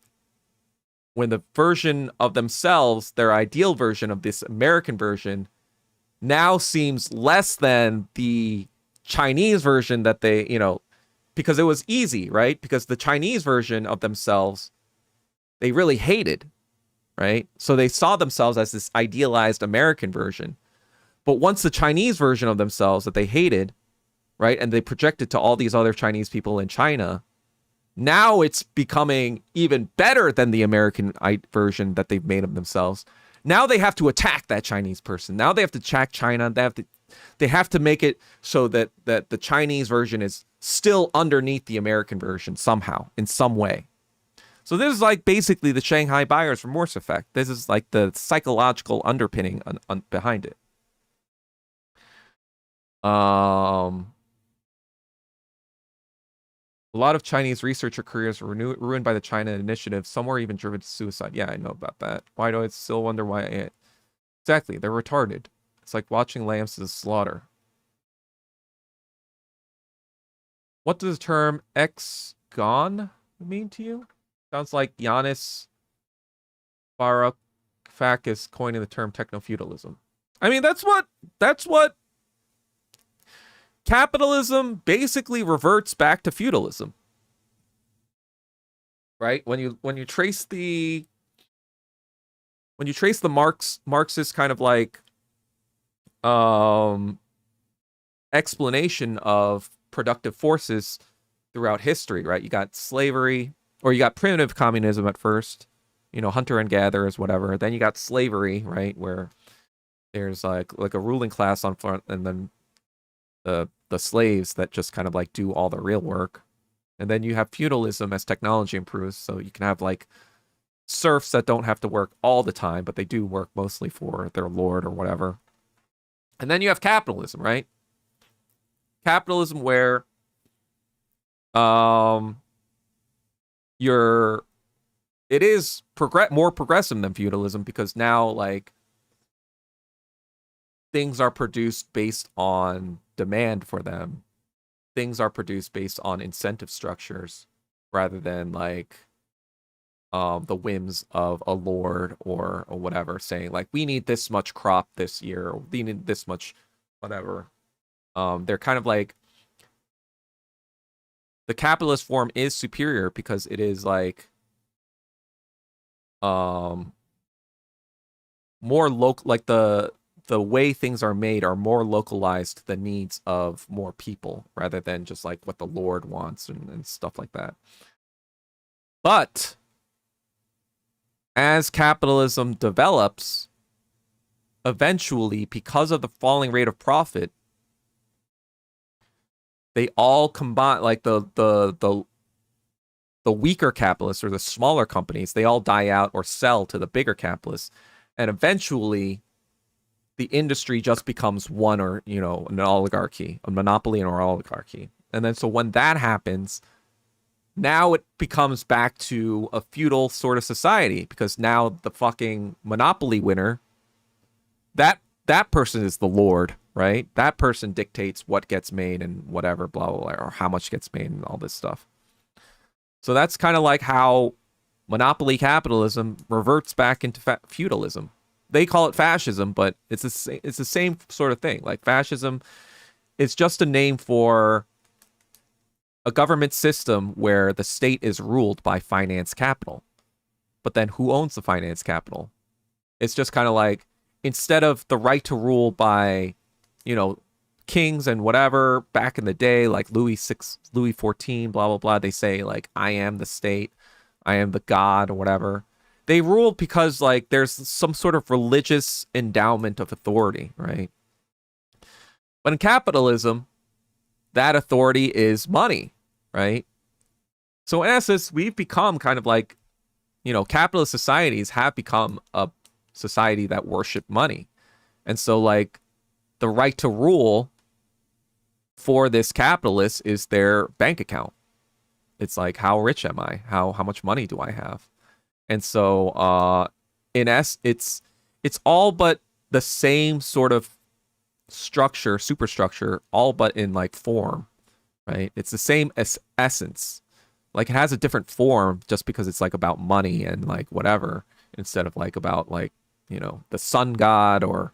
version of themselves, their ideal version of this American version, now seems less than the Chinese version that they, you know, because it was easy, right? Because the Chinese version of themselves, they really hated, right? So they saw themselves as this idealized American version. But once the Chinese version of themselves that they hated, right, and they projected to all these other Chinese people in China, now it's becoming even better than the American version that they've made of themselves. Now they have to attack that Chinese person. Now they have to attack China. They have to make it so that the Chinese version is still underneath the American version somehow, in some way. So this is like basically the Shanghai buyer's remorse effect. This is like the psychological underpinning behind it. A lot of Chinese researcher careers were ruined by the China Initiative. Some were even driven to suicide. Yeah, I know about that. Why do I still wonder why Exactly, they're retarded. It's like watching lambs to slaughter. What does the term ex-gon mean to you? Sounds like Giannis Varoufakis coining the term techno-feudalism. I mean, that's what capitalism basically reverts back to feudalism. Right? When you trace the Marxist kind of like explanation of productive forces throughout history, right? You got slavery, or you got primitive communism at first, hunter and gatherers, whatever. Then you got slavery, right, where there's like a ruling class on front, and then the slaves that just kind of like do all the real work. And then you have feudalism as technology improves, so you can have like serfs that don't have to work all the time, but they do work mostly for their lord or whatever. And then you have capitalism, right? Capitalism where it is more progressive than feudalism, because now like things are produced based on demand for them. Things are produced based on incentive structures rather than like the whims of a lord or whatever saying like, we need this much crop this year, or we need this much whatever. They're kind of like, the capitalist form is superior because it is like more local, like the way things are made are more localized to the needs of more people rather than just like what the Lord wants and stuff like that. But as capitalism develops, eventually, because of the falling rate of profit, they all combine, like the weaker capitalists or the smaller companies, they all die out or sell to the bigger capitalists. And eventually the industry just becomes one, or, an oligarchy, a monopoly or oligarchy. And then so when that happens, now it becomes back to a feudal sort of society, because now the fucking monopoly winner, that person is the lord, right? That person dictates what gets made and whatever, blah, blah, blah, or how much gets made and all this stuff. So that's kind of like how monopoly capitalism reverts back into feudalism. They call it fascism, but it's the same sort of thing. Like fascism, it's just a name for a government system where the state is ruled by finance capital. But then who owns the finance capital? It's just kind of like, instead of the right to rule by, kings and whatever back in the day, like Louis XIV, blah, blah, blah, they say like, I am the state, I am the god or whatever. They rule because like there's some sort of religious endowment of authority, right? But in capitalism, that authority is money, right? So in essence, we've become kind of like, capitalist societies have become a society that worship money. And so like the right to rule for this capitalist is their bank account. It's like, how rich am I? How much money do I have? And so it's all but the same sort of structure, superstructure, all but in like form, right? It's the same essence. Like it has a different form just because it's like about money and like whatever, instead of like about like, the sun god or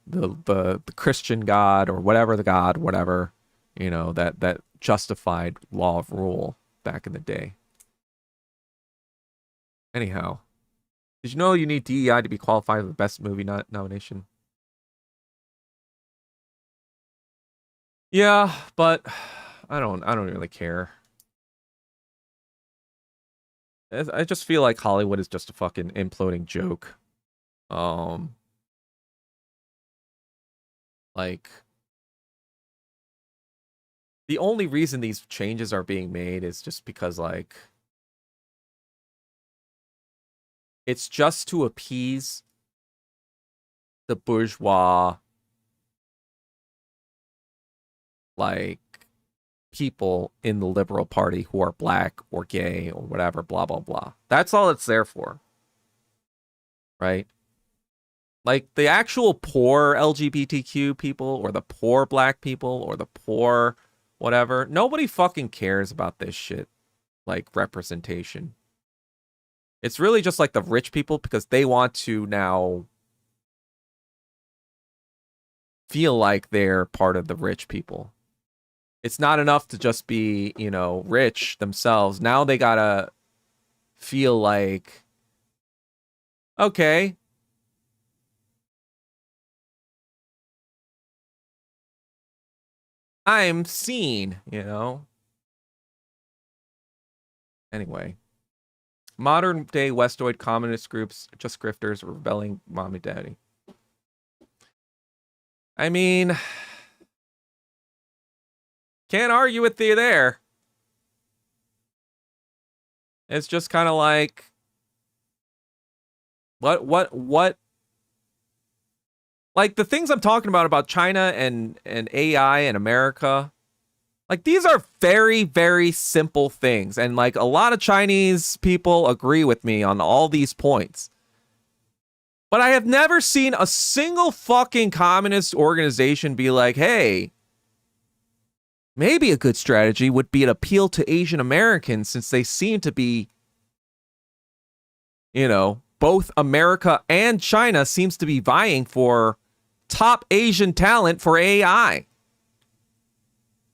the Christian god or whatever, the god, whatever, that justified law of rule back in the day. Anyhow, did you know you need DEI to be qualified for the best movie nomination? Yeah, but I don't really care. I just feel like Hollywood is just a fucking imploding joke. Like the only reason these changes are being made is just because like it's just to appease the bourgeois like people in the Liberal Party who are black or gay or whatever, blah, blah, blah. That's all it's there for. Right? Like the actual poor LGBTQ people or the poor black people or the poor whatever, nobody fucking cares about this shit. Like representation. It's really just like the rich people because they want to now feel like they're part of the rich people. It's not enough to just be, you know, rich themselves. Now they gotta feel like, okay, I'm seen, you know? Anyway. Modern day Westoid communist groups are just grifters rebelling mommy daddy. I mean, can't argue with you there. It's just kind of like, what? Like the things I'm talking about China and AI and America, like these are very, very simple things. And like a lot of Chinese people agree with me on all these points. But I have never seen a single fucking communist organization be like, hey, maybe a good strategy would be an appeal to Asian Americans since they seem to be, you know, both America and China seems to be vying for top Asian talent for AI.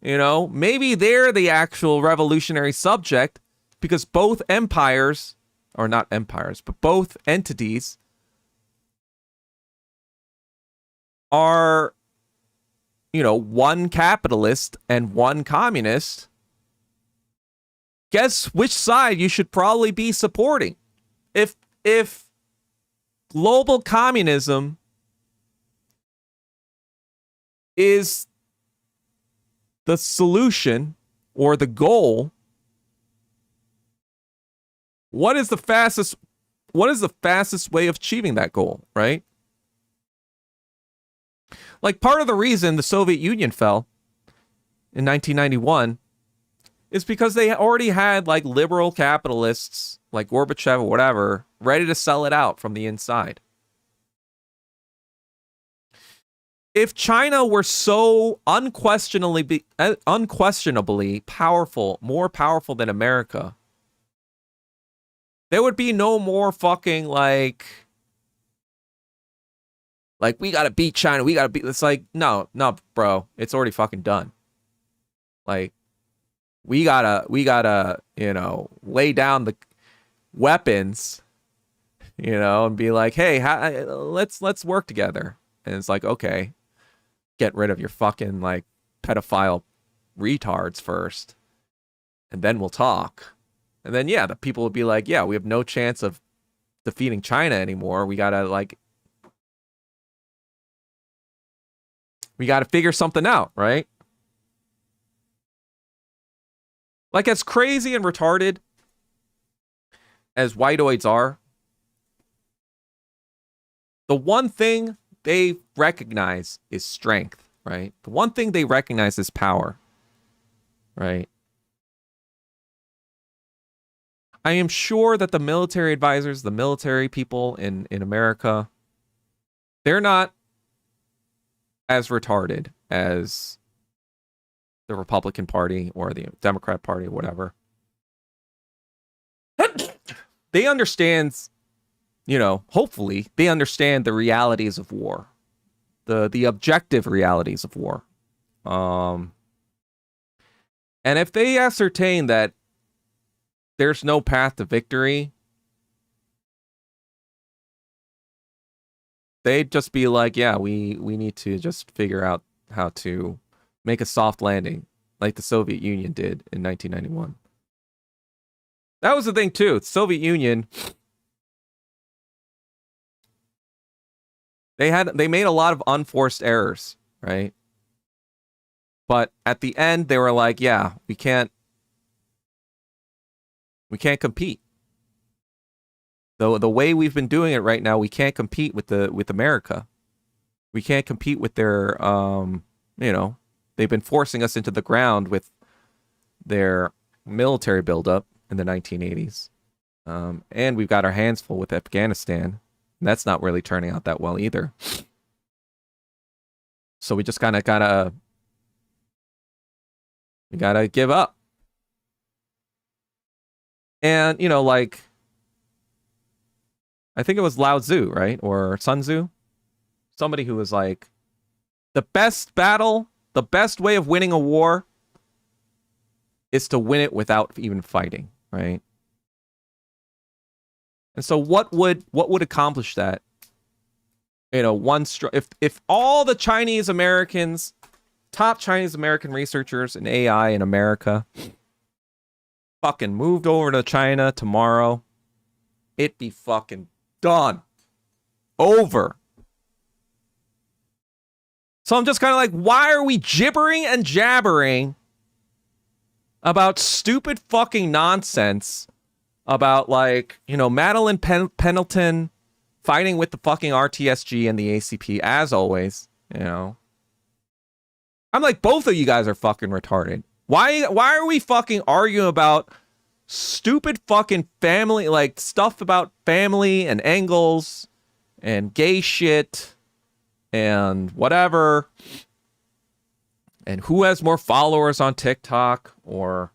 You know, maybe they're the actual revolutionary subject because both empires, or not empires, but both entities are, you know, one capitalist and one communist. Guess which side you should probably be supporting. If global communism is the solution or the goal, what is the fastest way of achieving that goal, right? Like part of the reason the Soviet Union fell in 1991 is because they already had like liberal capitalists like Gorbachev or whatever ready to sell it out from the inside. If China were so unquestionably powerful, more powerful than America, there would be no more fucking like we gotta beat China, we gotta beat. It's like no, bro, it's already fucking done. Like we gotta, you know, lay down the weapons, you know, and be like, hey, let's work together. And it's like, okay, get rid of your fucking like pedophile retards first, and then we'll talk. And then yeah, the people will be like, yeah, we have no chance of defeating China anymore. We gotta figure something out, right? Like as crazy and retarded as whiteoids are, the one thing they recognize is strength, right? The one thing they recognize is power, right? I am sure that the military advisors, the military people in America, they're not as retarded as the Republican Party or the Democrat Party or whatever. They understand, you know, hopefully they understand the realities of war, the objective realities of war. And if they ascertain that there's no path to victory, they'd just be like, yeah, we need to just figure out how to make a soft landing like the Soviet Union did in 1991. That was the thing too. The Soviet Union, they made a lot of unforced errors, right? But at the end they were like, yeah, we can't compete. The way we've been doing it right now, we can't compete with America. We can't compete with their you know, they've been forcing us into the ground with their military buildup in the 1980s. And we've got our hands full with Afghanistan. And that's not really turning out that well either. So we just kind of gotta give up. And, you know, like, I think it was Lao Tzu, right? Or Sun Tzu? Somebody who was like, the best battle, the best way of winning a war is to win it without even fighting, right? And so what would accomplish that? You know, if all the Chinese Americans, top Chinese American researchers in AI in America fucking moved over to China tomorrow, it'd be fucking done. Over. So I'm just kind of like, why are we gibbering and jabbering about stupid fucking nonsense about, like, you know, Madeline Pendleton fighting with the fucking RTSG and the ACP, as always, you know? I'm like, both of you guys are fucking retarded. Why are we fucking arguing about stupid fucking family, like, stuff about family and angles and gay shit and whatever, and who has more followers on TikTok, or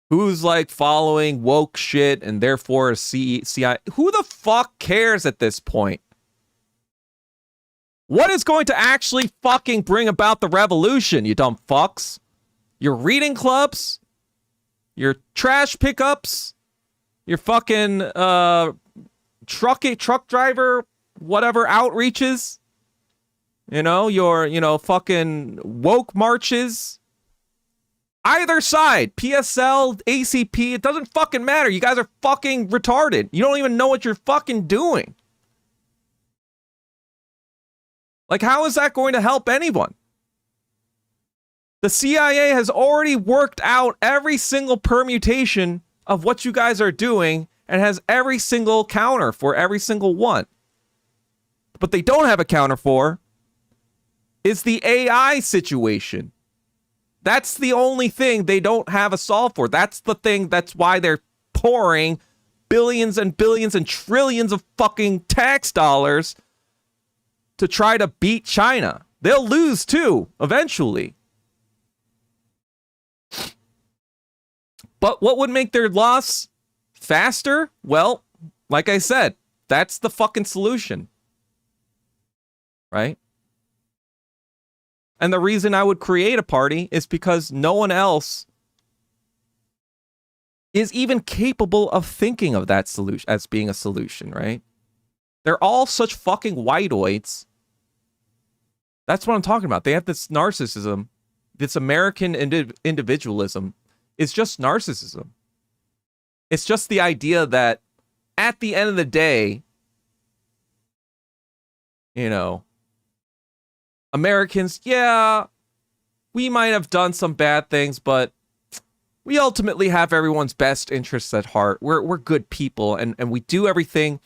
who's like following woke shit and therefore a CI? Who the fuck cares at this point? What is going to actually fucking bring about the revolution, you dumb fucks? Your reading clubs? Your trash pickups? Your fucking truck driver whatever outreaches? You know, your, you know, fucking woke marches? Either side, PSL, ACP, it doesn't fucking matter. You guys are fucking retarded. You don't even know what you're fucking doing. Like, how is that going to help anyone? The CIA has already worked out every single permutation of what you guys are doing and has every single counter for every single one. But they don't have a counter for is the AI situation. That's the only thing they don't have a solve for. That's the thing. That's why they're pouring billions and billions and trillions of fucking tax dollars to try to beat China. They'll lose too, eventually. But what would make their loss faster? Well, like I said, that's the fucking solution. Right? And the reason I would create a party is because no one else is even capable of thinking of that solution as being a solution, right? They're all such fucking whiteoids. That's what I'm talking about. They have this narcissism, this American individualism. It's just narcissism. It's just the idea that at the end of the day, you know, Americans, yeah, we might have done some bad things, but we ultimately have everyone's best interests at heart. We're good people, and we do everything,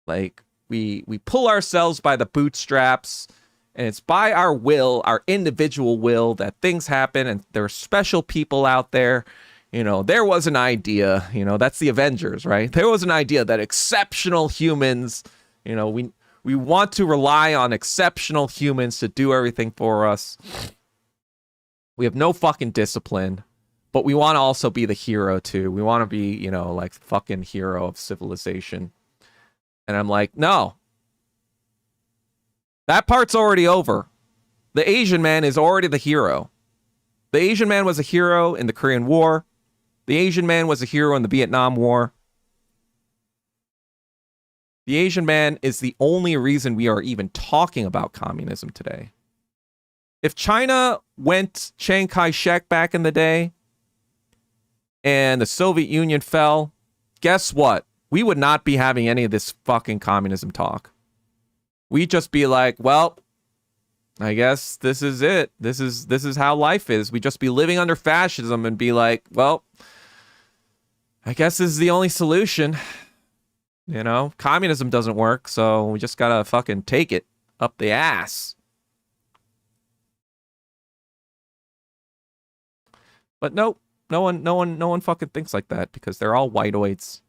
like, we pull ourselves by the bootstraps, and it's by our will, our individual will, that things happen, and there are special people out there. You know, there was an idea, you know, that's the Avengers, right? There was an idea that exceptional humans, you know, we want to rely on exceptional humans to do everything for us. We have no fucking discipline, but we want to also be the hero too. We want to be, you know, like the fucking hero of civilization. And I'm like, no. That part's already over. The Asian man is already the hero. The Asian man was a hero in the Korean War. The Asian man was a hero in the Vietnam War. The Asian man is the only reason we are even talking about communism today. If China went Chiang Kai-shek back in the day and the Soviet Union fell, guess what? We would not be having any of this fucking communism talk. We'd just be like, well, I guess this is it. This is how life is. We'd just be living under fascism and be like, well, I guess this is the only solution. You know, communism doesn't work, so we just gotta fucking take it up the ass. But nope, no one fucking thinks like that because they're all whiteoids.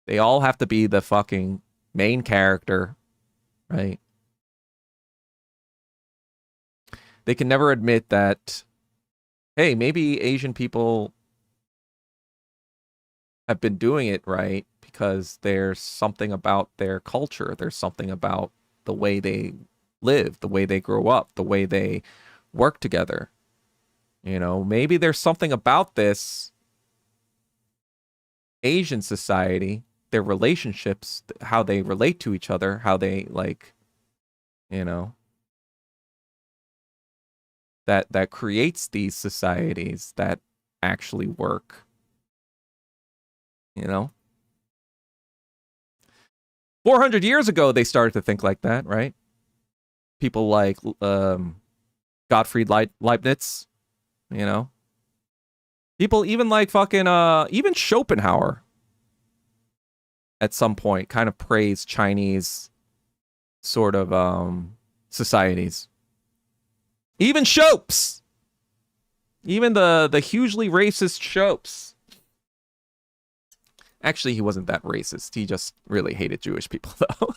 They all have to be the fucking main character, right? They can never admit that, hey, maybe Asian people have been doing it right because there's something about their culture. There's something about the way they live, the way they grow up, the way they work together. You know, maybe there's something about this Asian society, their relationships, how they relate to each other, how they like, you know, that creates these societies that actually work. You know, 400 years ago they started to think like that, right? People like Gottfried Leibniz, you know, people even like fucking even Schopenhauer at some point kind of praised Chinese sort of societies. Even Shopes, even the hugely racist Shopes. Actually, he wasn't that racist. He just really hated Jewish people, though.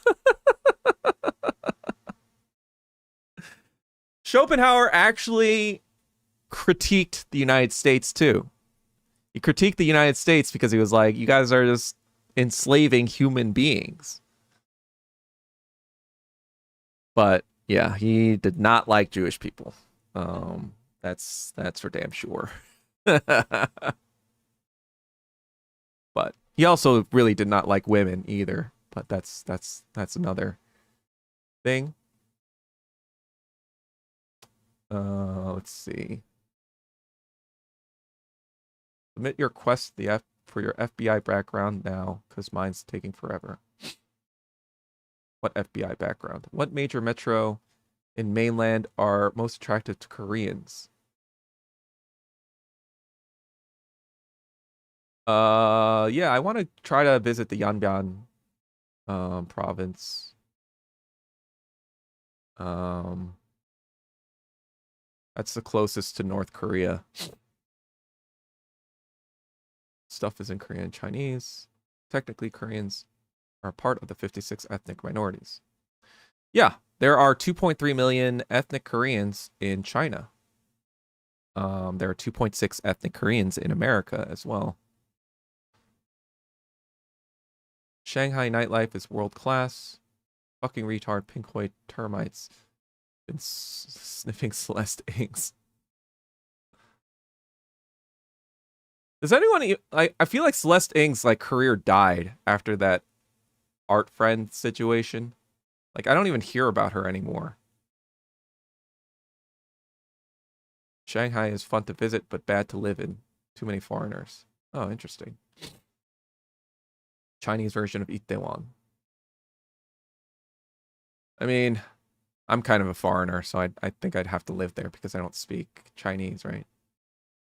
Schopenhauer actually critiqued the United States, too. He critiqued the United States because he was like, you guys are just enslaving human beings. But yeah, he did not like Jewish people. That's for damn sure. But he also really did not like women either. But that's another thing. Let's see. Submit your quest for your FBI background now, because mine's taking forever. What FBI background? What major metro in mainland are most attractive to Koreans? Yeah, I want to try to visit the Yanbian province. That's the closest to North Korea. Stuff is in Korean and Chinese. Technically, Koreans are part of the 56 ethnic minorities. Yeah, there are 2.3 million ethnic Koreans in China. There are 2.6 ethnic Koreans in America as well. Shanghai nightlife is world class. Fucking retard pinkoid termites. Been sniffing Celeste inks. Does anyone I feel like Celeste Ng's like career died after that art friend situation. Like I don't even hear about her anymore. Shanghai is fun to visit but bad to live in. Too many foreigners. Oh, interesting. Chinese version of Itaewon. I mean, I'm kind of a foreigner, so I think I'd have to live there because I don't speak Chinese, right?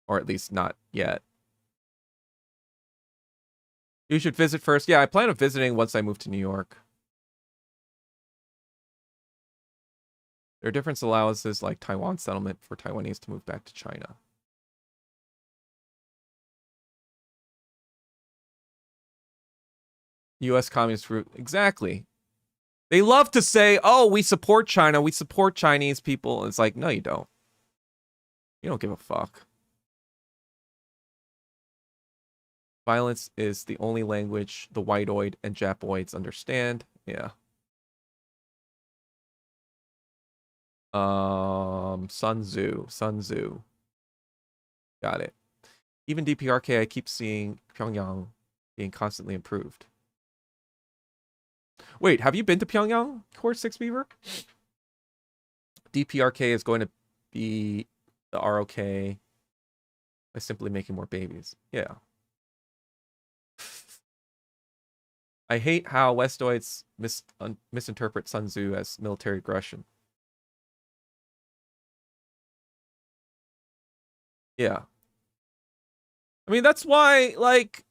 Or at least not yet. You should visit first. Yeah, I plan on visiting once I move to New York. There are different allowances like Taiwan settlement for Taiwanese to move back to China. U.S. Communist route. Exactly. They love to say, oh, we support China. We support Chinese people. It's like, no, you don't. You don't give a fuck. Violence is the only language the whiteoid and Japoids understand. Yeah. Sun Tzu. Got it. Even DPRK, I keep seeing Pyongyang being constantly improved. Wait, have you been to Pyongyang, Core 6 Beaver? DPRK is going to be the ROK by simply making more babies. Yeah. I hate how Westoids misinterpret Sun Tzu as military aggression. Yeah. I mean, that's why, like,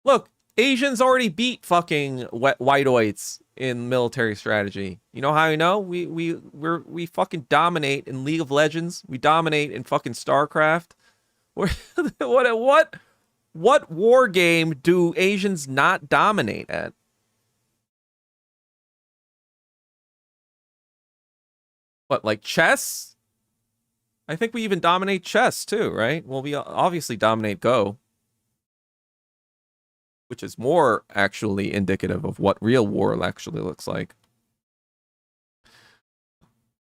look, Asians already beat fucking whiteoids in military strategy. You know how I know? We fucking dominate in League of Legends. We dominate in fucking StarCraft. What war game do Asians not dominate at? What, like chess? I think we even dominate chess too, right? Well, we obviously dominate Go, which is more actually indicative of what real war actually looks like.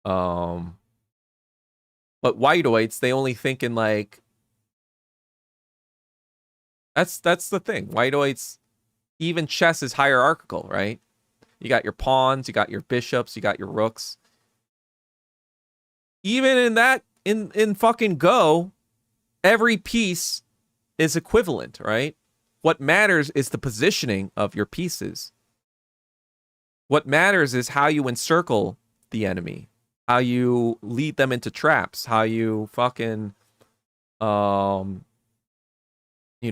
Um, but whitoids, they only think in like that's the thing. Whitoids, even chess is hierarchical, right? You got your pawns, you got your bishops, you got your rooks. Even in that, in fucking Go, every piece is equivalent, right? What matters is the positioning of your pieces. What matters is how you encircle the enemy, how you lead them into traps, how you fucking, you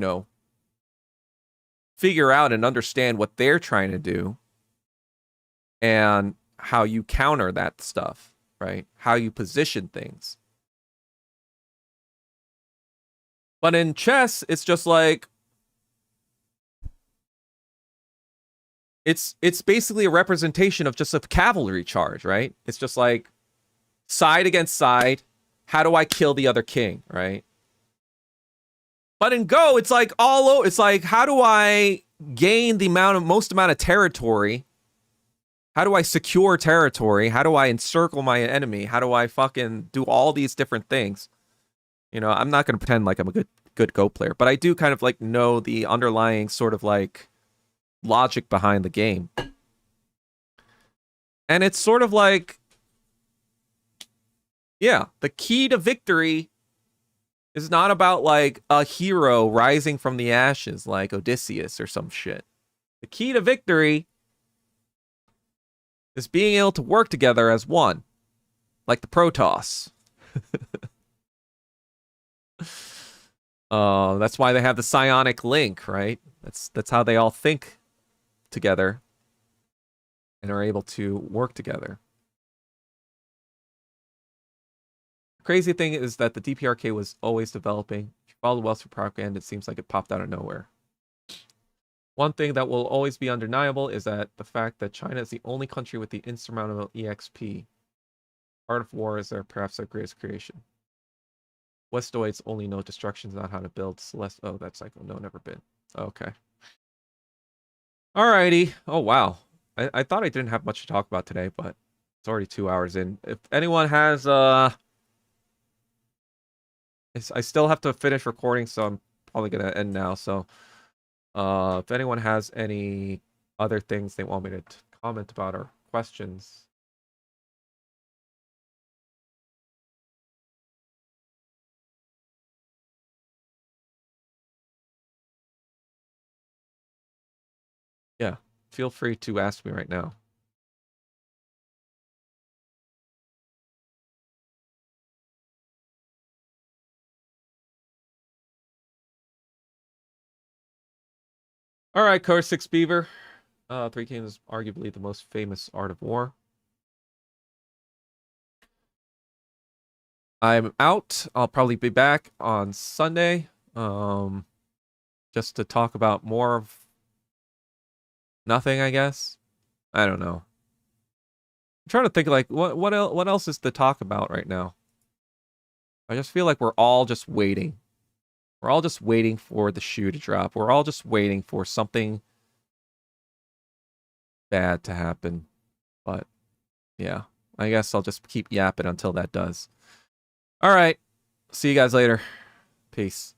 know, figure out and understand what they're trying to do and how you counter that stuff, right? How you position things. But in chess, it's just like, it's basically a representation of just a cavalry charge, right? It's just like side against side. How do I kill the other king, right? But in Go, it's like it's like, how do I gain the most amount of territory? How do I secure territory? How do I encircle my enemy? How do I fucking do all these different things? You know, I'm not going to pretend like I'm a good Go player, but I do kind of like know the underlying sort of like logic behind the game. And it's sort of like, yeah, the key to victory is not about like a hero rising from the ashes like Odysseus or some shit. The key to victory is being able to work together as one, like the Protoss. That's why they have the psionic link, right? That's how they all think together and are able to work together. The crazy thing is that the DPRK was always developing. If you follow the Western propaganda, it seems like it popped out of nowhere. One thing that will always be undeniable is that the fact that China is the only country with the insurmountable EXP. Art of war is perhaps their greatest creation. Westoids only know destruction, not how to build. Celeste. Oh, that's like, no, never been. Okay. Alrighty. Oh, wow. I thought I didn't have much to talk about today, but it's already 2 hours in. If anyone has, I still have to finish recording, so I'm probably going to end now. So, if anyone has any other things they want me to comment about or questions. Yeah, feel free to ask me right now. All right, Core 6 Beaver. Three Kingdoms is arguably the most famous art of war. I'm out. I'll probably be back on Sunday. Just to talk about more of nothing, I guess. I don't know. I'm trying to think like what else is to talk about right now? I just feel like we're all just waiting. We're all just waiting for the shoe to drop. We're all just waiting for something bad to happen. But yeah, I guess I'll just keep yapping until that does. All right. See you guys later. Peace.